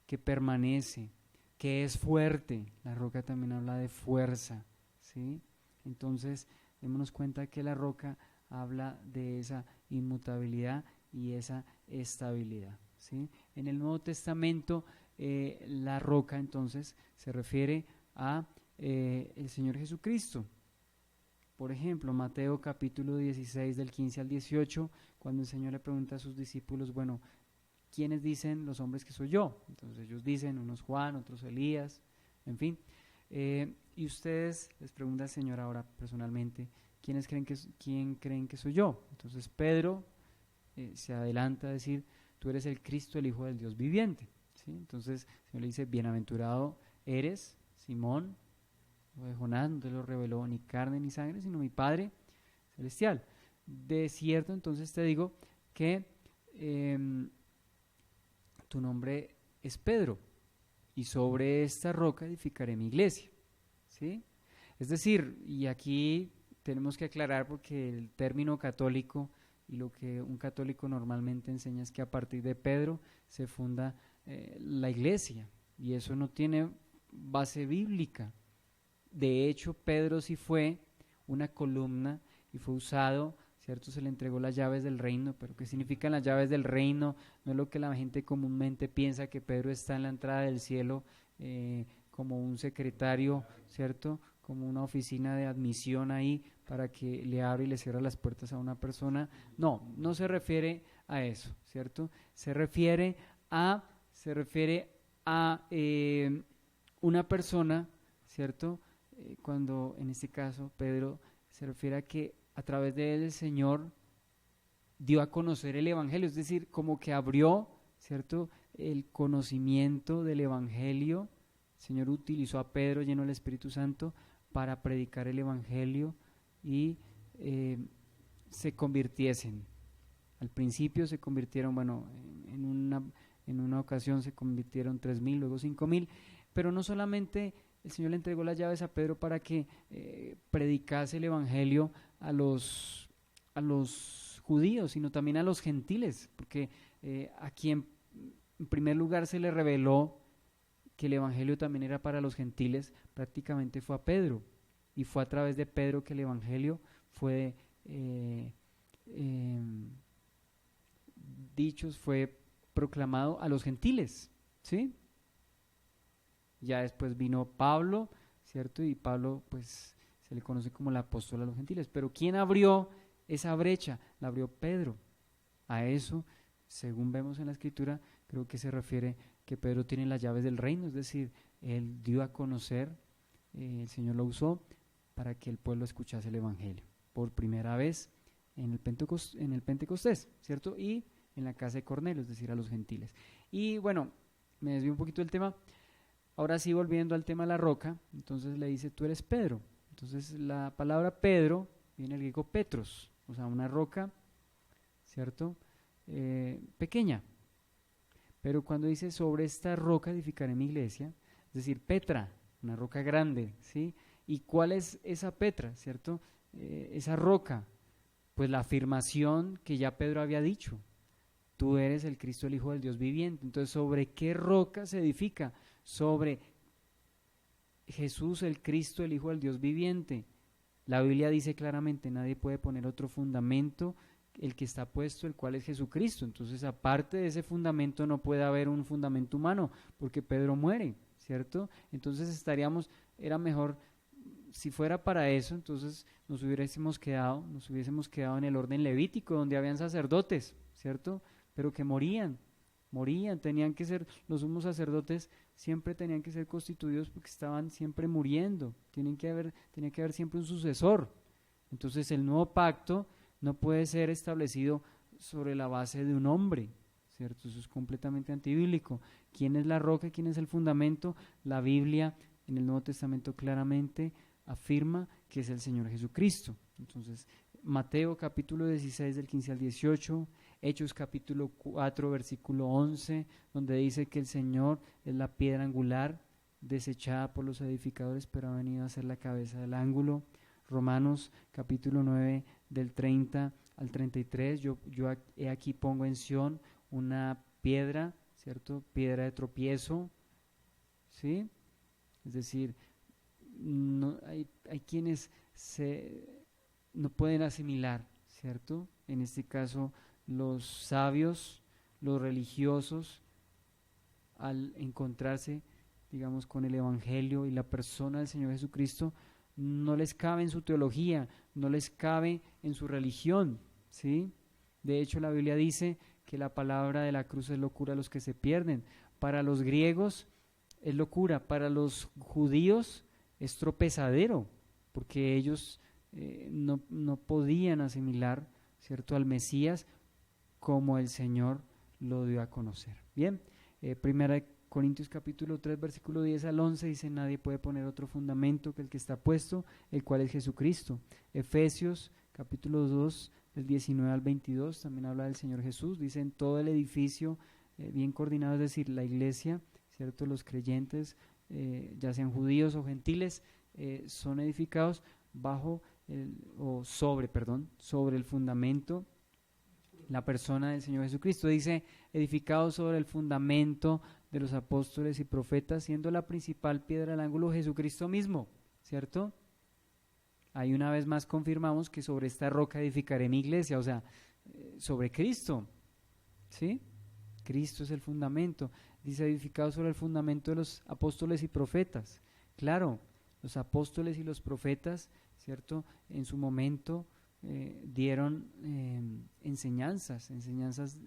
Speaker 1: que permanece, que es fuerte. La roca también habla de fuerza, ¿sí? Entonces, démonos cuenta que la roca habla de esa inmutabilidad y esa estabilidad, ¿sí? En el Nuevo Testamento, la roca entonces se refiere a el Señor Jesucristo. Por ejemplo, Mateo capítulo 16 del 15 al 18, cuando el Señor le pregunta a sus discípulos, bueno, ¿quiénes dicen los hombres que soy yo? Entonces ellos dicen, unos Juan, otros Elías, en fin. Y ustedes, les pregunta el Señor ahora personalmente, ¿quién creen que soy yo? Entonces Pedro se adelanta a decir, tú eres el Cristo, el Hijo del Dios viviente, ¿sí? Entonces el Señor le dice, bienaventurado eres, Simón, hijo de Jonás, no te lo reveló ni carne ni sangre, sino mi Padre celestial. De cierto, entonces te digo que tu nombre es Pedro, y sobre esta roca edificaré mi iglesia, ¿sí? Es decir, y aquí tenemos que aclarar porque el término católico y lo que un católico normalmente enseña es que a partir de Pedro se funda la iglesia, y eso no tiene base bíblica. De hecho, Pedro sí fue una columna y fue usado, ¿cierto? Se le entregó las llaves del reino, pero ¿qué significan las llaves del reino? No es lo que la gente comúnmente piensa, que Pedro está en la entrada del cielo como un secretario, ¿cierto? Como una oficina de admisión ahí para que le abra y le cierre las puertas a una persona. No, no se refiere a eso, ¿cierto? Se refiere a una persona, ¿cierto? Cuando en este caso Pedro se refiere a que a través de él el Señor dio a conocer el Evangelio, es decir, como que abrió, ¿cierto?, el conocimiento del Evangelio. El Señor utilizó a Pedro lleno del Espíritu Santo para predicar el Evangelio y se convirtiesen. Al principio se convirtieron, bueno, en una ocasión se convirtieron 3,000, luego 5,000, pero no solamente el Señor le entregó las llaves a Pedro para que predicase el Evangelio a los judíos, sino también a los gentiles, porque a quien en primer lugar se le reveló que el Evangelio también era para los gentiles, prácticamente fue a Pedro, y fue a través de Pedro que el Evangelio fue fue proclamado a los gentiles, ¿sí? Ya después vino Pablo, ¿cierto? Y Pablo, pues, se le conoce como el apóstol a los gentiles. Pero ¿quién abrió esa brecha? La abrió Pedro. A eso, según vemos en la Escritura, creo que se refiere que Pedro tiene las llaves del reino, es decir, él dio a conocer, el Señor lo usó para que el pueblo escuchase el Evangelio por primera vez en el Pentecostés, ¿cierto? Y en la casa de Cornelio, es decir, a los gentiles. Y bueno, me desvío un poquito del tema. Ahora sí, volviendo al tema de la roca, entonces le dice, tú eres Pedro. Entonces la palabra Pedro viene del griego Petros, o sea, una roca, ¿cierto? Pequeña. Pero cuando dice, sobre esta roca edificaré mi iglesia, es decir, Petra, una roca grande, ¿sí? ¿Y cuál es esa Petra, cierto? Esa roca, pues la afirmación que ya Pedro había dicho, tú eres el Cristo, el Hijo del Dios viviente. Entonces, ¿sobre qué roca se edifica? Sobre Jesús, el Cristo, el Hijo del Dios viviente. La Biblia dice claramente, nadie puede poner otro fundamento, el que está puesto, el cual es Jesucristo. Entonces, aparte de ese fundamento, no puede haber un fundamento humano, porque Pedro muere, ¿cierto? Entonces era mejor, si fuera para eso, entonces nos hubiésemos quedado en el orden levítico, donde habían sacerdotes, ¿cierto? Pero que morían, tenían que ser, los sumos sacerdotes siempre tenían que ser constituidos porque estaban siempre muriendo, tenía que haber siempre un sucesor. Entonces el nuevo pacto no puede ser establecido sobre la base de un hombre, ¿cierto? Eso es completamente antibíblico. ¿Quién es la roca? ¿Quién es el fundamento? La Biblia en el Nuevo Testamento claramente afirma que es el Señor Jesucristo. Entonces, Mateo capítulo 16 del 15 al 18, Hechos capítulo 4 versículo 11, donde dice que el Señor es la piedra angular desechada por los edificadores, pero ha venido a ser la cabeza del ángulo. Romanos capítulo 9 del 30 al 33, yo aquí pongo en Sión una piedra, ¿cierto? Piedra de tropiezo, ¿sí? Es decir, no, hay quienes no pueden asimilar, ¿cierto? En este caso, los sabios, los religiosos, al encontrarse, digamos, con el Evangelio y la persona del Señor Jesucristo, no les cabe en su teología, no les cabe en su religión, ¿sí? De hecho, la Biblia dice que la palabra de la cruz es locura a los que se pierden. Para los griegos es locura, para los judíos es tropezadero, porque ellos no podían asimilar, ¿cierto?, al Mesías como el Señor lo dio a conocer. Bien, Primera de Corintios capítulo 3, versículo 10 al 11 dice: nadie puede poner otro fundamento que el que está puesto, el cual es Jesucristo. Efesios capítulo 2, del 19 al 22, también habla del Señor Jesús. Dice: en todo el edificio bien coordinado, es decir, la iglesia, ¿cierto? Los creyentes, ya sean judíos o gentiles, son edificados sobre el fundamento, la persona del Señor Jesucristo. Dice: edificados sobre el fundamento de los apóstoles y profetas, siendo la principal piedra del ángulo Jesucristo mismo, ¿cierto? Ahí una vez más confirmamos que sobre esta roca edificaré mi iglesia, o sea, sobre Cristo, ¿sí? Cristo es el fundamento. Dice: edificados sobre el fundamento de los apóstoles y profetas. Claro, los apóstoles y los profetas, ¿cierto?, en su momento dieron enseñanzas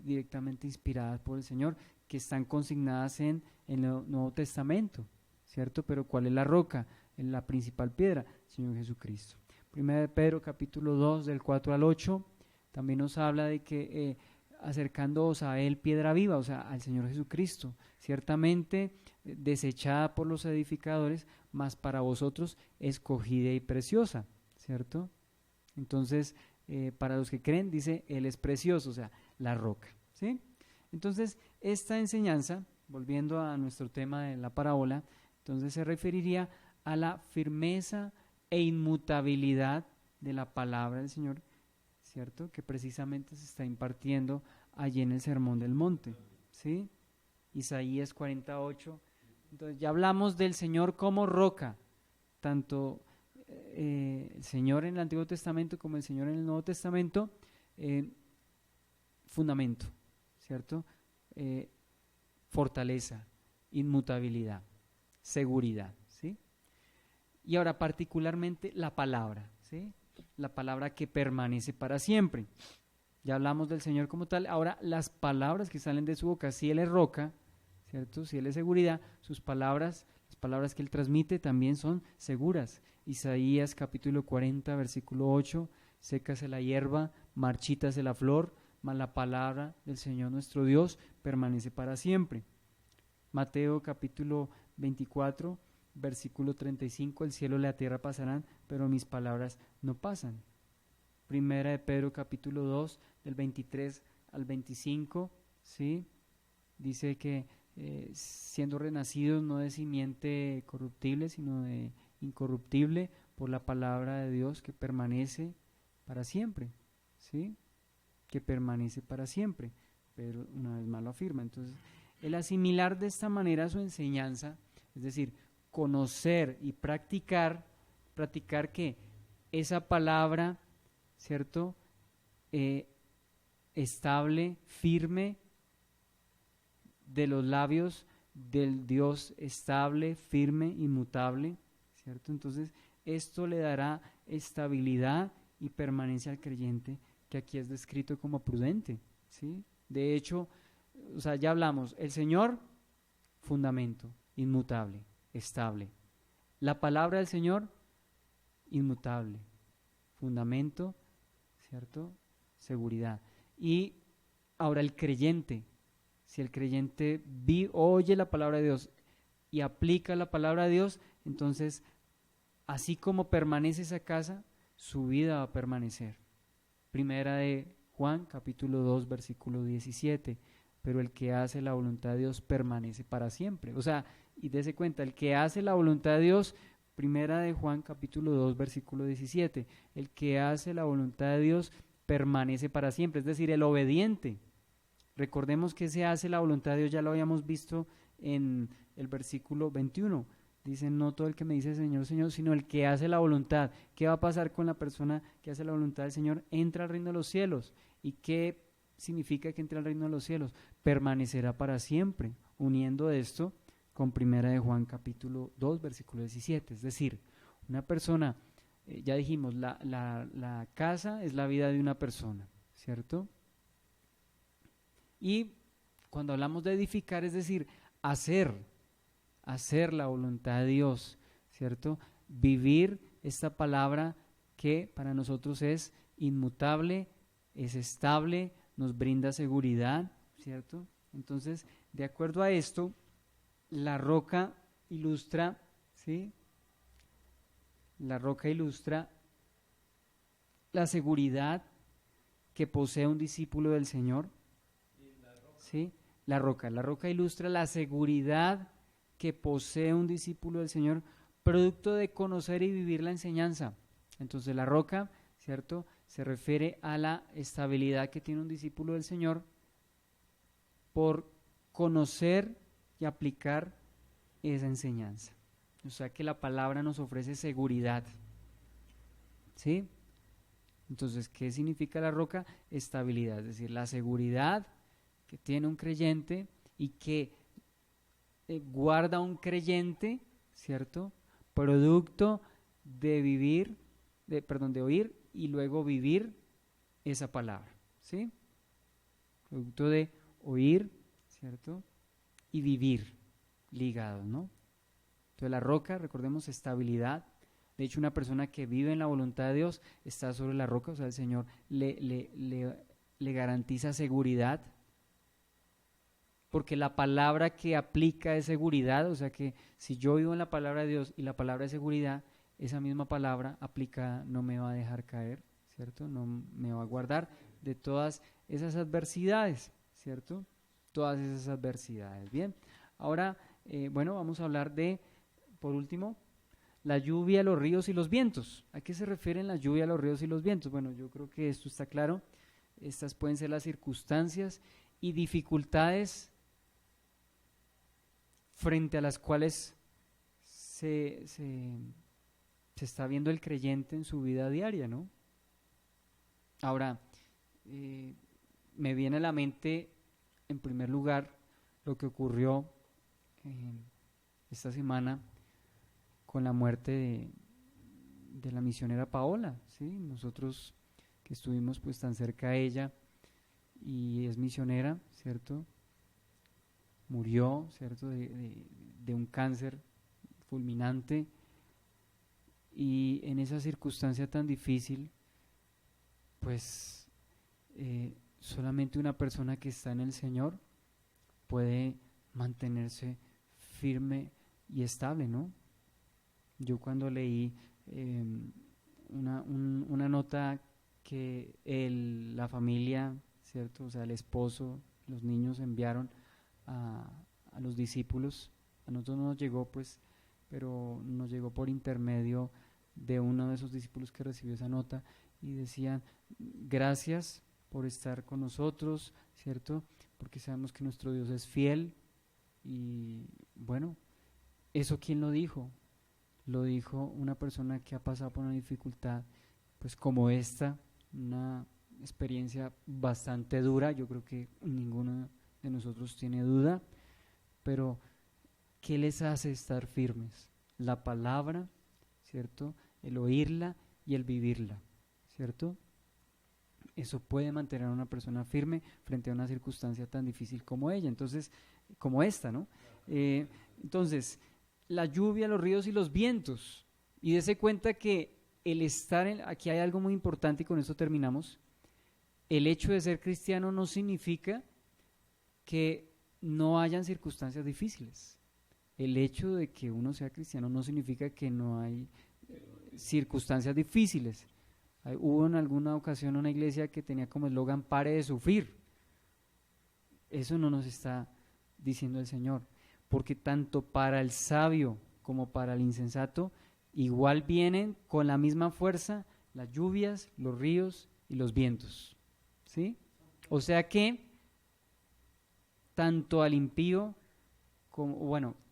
Speaker 1: directamente inspiradas por el Señor, que están consignadas en el Nuevo Testamento, ¿cierto? Pero ¿cuál es la roca? La principal piedra, Señor Jesucristo. Primera de Pedro capítulo 2, del 4 al 8, también nos habla de que acercándoos a Él, piedra viva, o sea, al Señor Jesucristo, ciertamente desechada por los edificadores, mas para vosotros escogida y preciosa, ¿cierto? Entonces, para los que creen, dice: Él es precioso, o sea, la roca, ¿sí? Entonces, esta enseñanza, volviendo a nuestro tema de la parábola, entonces se referiría a la firmeza e inmutabilidad de la palabra del Señor, ¿cierto?, que precisamente se está impartiendo allí en el Sermón del Monte, ¿sí? Isaías 48. Entonces ya hablamos del Señor como roca, tanto el Señor en el Antiguo Testamento como el Señor en el Nuevo Testamento, fundamento, ¿cierto? Fortaleza, inmutabilidad, seguridad, ¿sí? Y ahora particularmente la palabra, ¿sí? La palabra que permanece para siempre. Ya hablamos del Señor como tal. Ahora las palabras que salen de su boca, si Él es roca, ¿cierto?, si Él es seguridad, sus palabras, las palabras que Él transmite también son seguras. Isaías capítulo 40, versículo 8: sécase la hierba, marchítase la flor, mas la palabra del Señor nuestro Dios permanece para siempre. Mateo capítulo 24, versículo 35: el cielo y la tierra pasarán, pero mis palabras no pasan. Primera de Pedro capítulo 2, del 23 al 25, ¿sí? Dice que siendo renacidos no de simiente corruptible, sino de incorruptible, por la palabra de Dios que permanece para siempre, ¿sí? Que permanece para siempre. Pero una vez más lo afirma. Entonces, el asimilar de esta manera su enseñanza, es decir, conocer y practicar que esa palabra, ¿cierto?, estable, firme, de los labios del Dios estable, firme, inmutable, ¿cierto? Entonces, esto le dará estabilidad y permanencia al creyente, que aquí es descrito como prudente, ¿sí? De hecho, o sea, ya hablamos, el Señor, fundamento, inmutable, estable. La palabra del Señor, inmutable, fundamento, ¿cierto?, seguridad. Y ahora el creyente, si el creyente oye la palabra de Dios y aplica la palabra de Dios, entonces, así como permanece esa casa, su vida va a permanecer. Primera de Juan, capítulo 2, versículo 17, pero el que hace la voluntad de Dios permanece para siempre. O sea, y dése cuenta, el que hace la voluntad de Dios Primera de Juan capítulo 2 versículo 17, el que hace la voluntad de Dios permanece para siempre, es decir, el obediente. Recordemos que se hace la voluntad de Dios, ya lo habíamos visto en el versículo 21. Dice, no todo el que me dice Señor, Señor, sino el que hace la voluntad. ¿Qué va a pasar con la persona que hace la voluntad del Señor? Entra al reino de los cielos. ¿Y qué significa que entre al reino de los cielos? Permanecerá para siempre, uniendo esto con Primera de Juan capítulo 2 versículo 17. Es decir, una persona, ya dijimos, la casa es la vida de una persona, ¿cierto? Y cuando hablamos de edificar, es decir, hacer la voluntad de Dios, ¿cierto? Vivir esta palabra que para nosotros es inmutable, es estable, nos brinda seguridad, ¿cierto? Entonces, de acuerdo a esto, la roca ilustra, ¿sí? La roca ilustra la seguridad que posee un discípulo del Señor, ¿sí? La roca ilustra la seguridad que posee un discípulo del Señor, producto de conocer y vivir la enseñanza. Entonces la roca, ¿cierto?, se refiere a la estabilidad que tiene un discípulo del Señor por conocer y aplicar esa enseñanza. O sea que la palabra nos ofrece seguridad, ¿sí? Entonces, ¿qué significa la roca? Estabilidad, es decir, la seguridad que tiene un creyente y que guarda un creyente, ¿cierto? Producto de de oír y luego vivir esa palabra, ¿sí? Producto de oír, ¿cierto? Y vivir ligados, ¿no? Entonces la roca, recordemos, estabilidad. De hecho, una persona que vive en la voluntad de Dios está sobre la roca, o sea, el Señor le garantiza seguridad, porque la palabra que aplica es seguridad, o sea que si yo vivo en la palabra de Dios y la palabra es seguridad, esa misma palabra aplicada no me va a dejar caer, ¿cierto? No me va a guardar de todas esas adversidades, ¿cierto? Todas esas adversidades. Bien, ahora, bueno, vamos a hablar de, por último, la lluvia, los ríos y los vientos. ¿A qué se refieren la lluvia, los ríos y los vientos? Bueno, yo creo que esto está claro. Estas pueden ser las circunstancias y dificultades frente a las cuales se está viendo el creyente en su vida diaria, ¿no? Ahora, me viene a la mente, en primer lugar, lo que ocurrió esta semana con la muerte de la misionera Paola, ¿sí? Nosotros que estuvimos pues tan cerca a ella y es misionera, ¿cierto? Murió, ¿cierto? De un cáncer fulminante y en esa circunstancia tan difícil, pues solamente una persona que está en el Señor puede mantenerse firme y estable, ¿no? Yo cuando leí una nota que la familia, ¿cierto? O sea, el esposo, los niños enviaron a los discípulos, a nosotros no nos llegó pues, pero nos llegó por intermedio de uno de esos discípulos que recibió esa nota y decían, gracias por estar con nosotros, ¿cierto? Porque sabemos que nuestro Dios es fiel y bueno, ¿eso quién lo dijo? Lo dijo una persona que ha pasado por una dificultad pues como esta, una experiencia bastante dura, yo creo que ninguno de nosotros tiene duda, pero ¿qué les hace estar firmes? La palabra, ¿cierto? El oírla y el vivirla, ¿cierto? Eso puede mantener a una persona firme frente a una circunstancia tan difícil como ella, entonces, como esta, ¿no? Entonces, la lluvia, los ríos y los vientos, y dése cuenta que el estar aquí hay algo muy importante y con esto terminamos. El hecho de ser cristiano no significa que no hayan circunstancias difíciles. El hecho de que uno sea cristiano no significa que no hay circunstancias difíciles. Hubo en alguna ocasión una iglesia que tenía como eslogan "pare de sufrir". Eso no nos está diciendo el Señor, porque tanto para el sabio como para el insensato igual vienen con la misma fuerza las lluvias, los ríos y los vientos. ¿Sí? O sea que tanto al impío,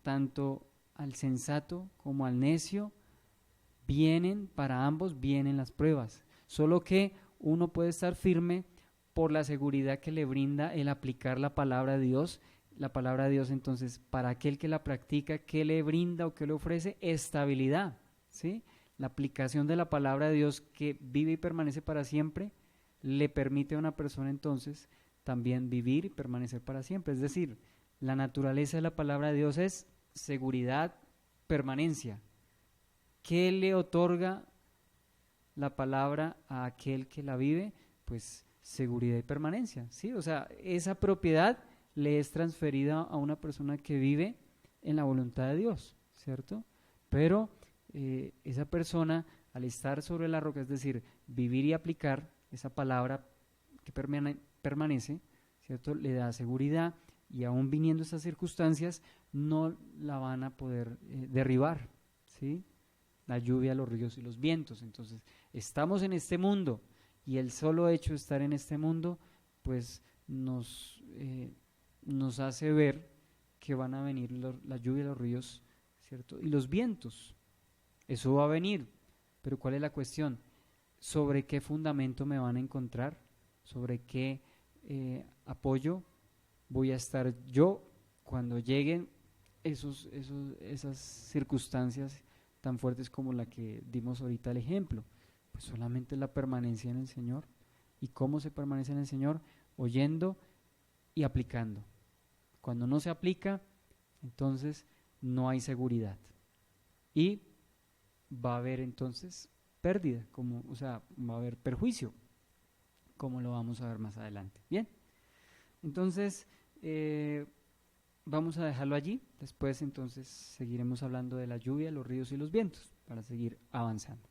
Speaker 1: tanto al sensato como al necio, para ambos vienen las pruebas. Solo que uno puede estar firme por la seguridad que le brinda el aplicar la palabra de Dios. La palabra de Dios, entonces, para aquel que la practica, ¿qué le brinda o qué le ofrece? Estabilidad, ¿sí? La aplicación de la palabra de Dios, que vive y permanece para siempre, le permite a una persona entonces también vivir y permanecer para siempre. Es decir, la naturaleza de la palabra de Dios es seguridad, permanencia. ¿Qué le otorga la palabra a aquel que la vive? Pues seguridad y permanencia, ¿sí? O sea, esa propiedad le es transferida a una persona que vive en la voluntad de Dios, ¿cierto? Pero esa persona, al estar sobre la roca, es decir, vivir y aplicar esa palabra que permanece, ¿cierto? Le da seguridad, y aún viniendo esas circunstancias, no la van a poder derribar, ¿sí? La lluvia, los ríos y los vientos. Entonces, estamos en este mundo, y el solo hecho de estar en este mundo, pues nos hace ver que van a venir la lluvia, los ríos, ¿cierto? Y los vientos. Eso va a venir. Pero ¿cuál es la cuestión? ¿Sobre qué fundamento me van a encontrar? ¿Sobre qué apoyo voy a estar yo cuando lleguen esas circunstancias tan fuertes como la que dimos ahorita el ejemplo? Pues solamente la permanencia en el Señor. ¿Y cómo se permanece en el Señor? Oyendo y aplicando. Cuando no se aplica, entonces no hay seguridad. Y va a haber entonces pérdida, va a haber perjuicio, como lo vamos a ver más adelante. Bien, entonces vamos a dejarlo allí. Después entonces seguiremos hablando de la lluvia, los ríos y los vientos, para seguir avanzando.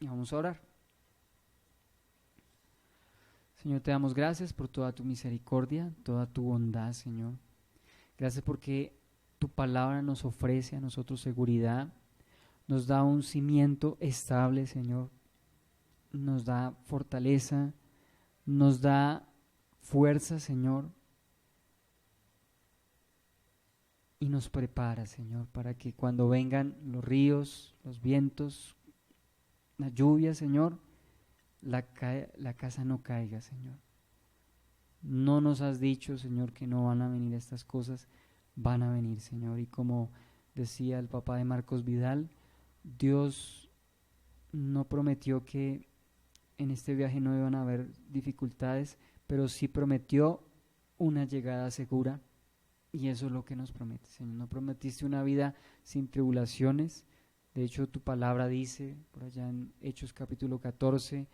Speaker 1: Y vamos a orar. Señor, te damos gracias por toda tu misericordia, toda tu bondad, Señor. Gracias porque tu palabra nos ofrece a nosotros seguridad, nos da un cimiento estable, Señor, nos da fortaleza, nos da fuerza, Señor, y nos prepara, Señor, para que cuando vengan los ríos, los vientos, la lluvia, Señor, la casa no caiga, Señor. No nos has dicho, Señor, que no van a venir estas cosas, van a venir, Señor. Y como decía el papá de Marcos Vidal, Dios no prometió que en este viaje no iban a haber dificultades, pero sí prometió una llegada segura, y eso es lo que nos promete, Señor. No prometiste una vida sin tribulaciones. De hecho, tu palabra dice, por allá en Hechos capítulo 14,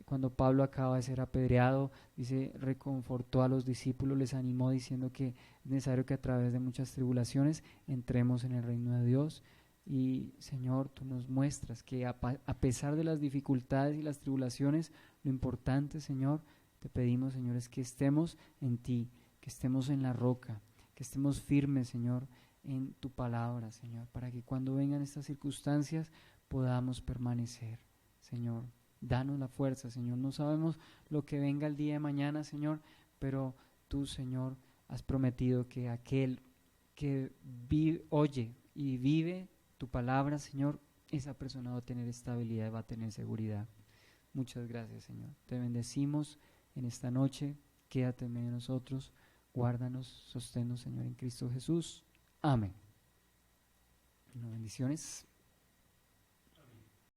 Speaker 1: cuando Pablo acaba de ser apedreado, dice, reconfortó a los discípulos, les animó diciendo que es necesario que a través de muchas tribulaciones entremos en el reino de Dios. Y Señor, tú nos muestras que a pesar de las dificultades y las tribulaciones, lo importante, Señor, te pedimos, Señor, es que estemos en ti, que estemos en la roca, que estemos firmes, Señor, en tu palabra, Señor, para que cuando vengan estas circunstancias podamos permanecer. Señor, danos la fuerza, Señor. No sabemos lo que venga el día de mañana, Señor, pero tú, Señor, has prometido que aquel que oye y vive tu palabra, Señor, esa persona va a tener estabilidad, va a tener seguridad. Muchas gracias, Señor. Te bendecimos en esta noche. Quédate en medio de nosotros. Guárdanos, sosténnos, Señor, en Cristo Jesús. Amén. Bendiciones.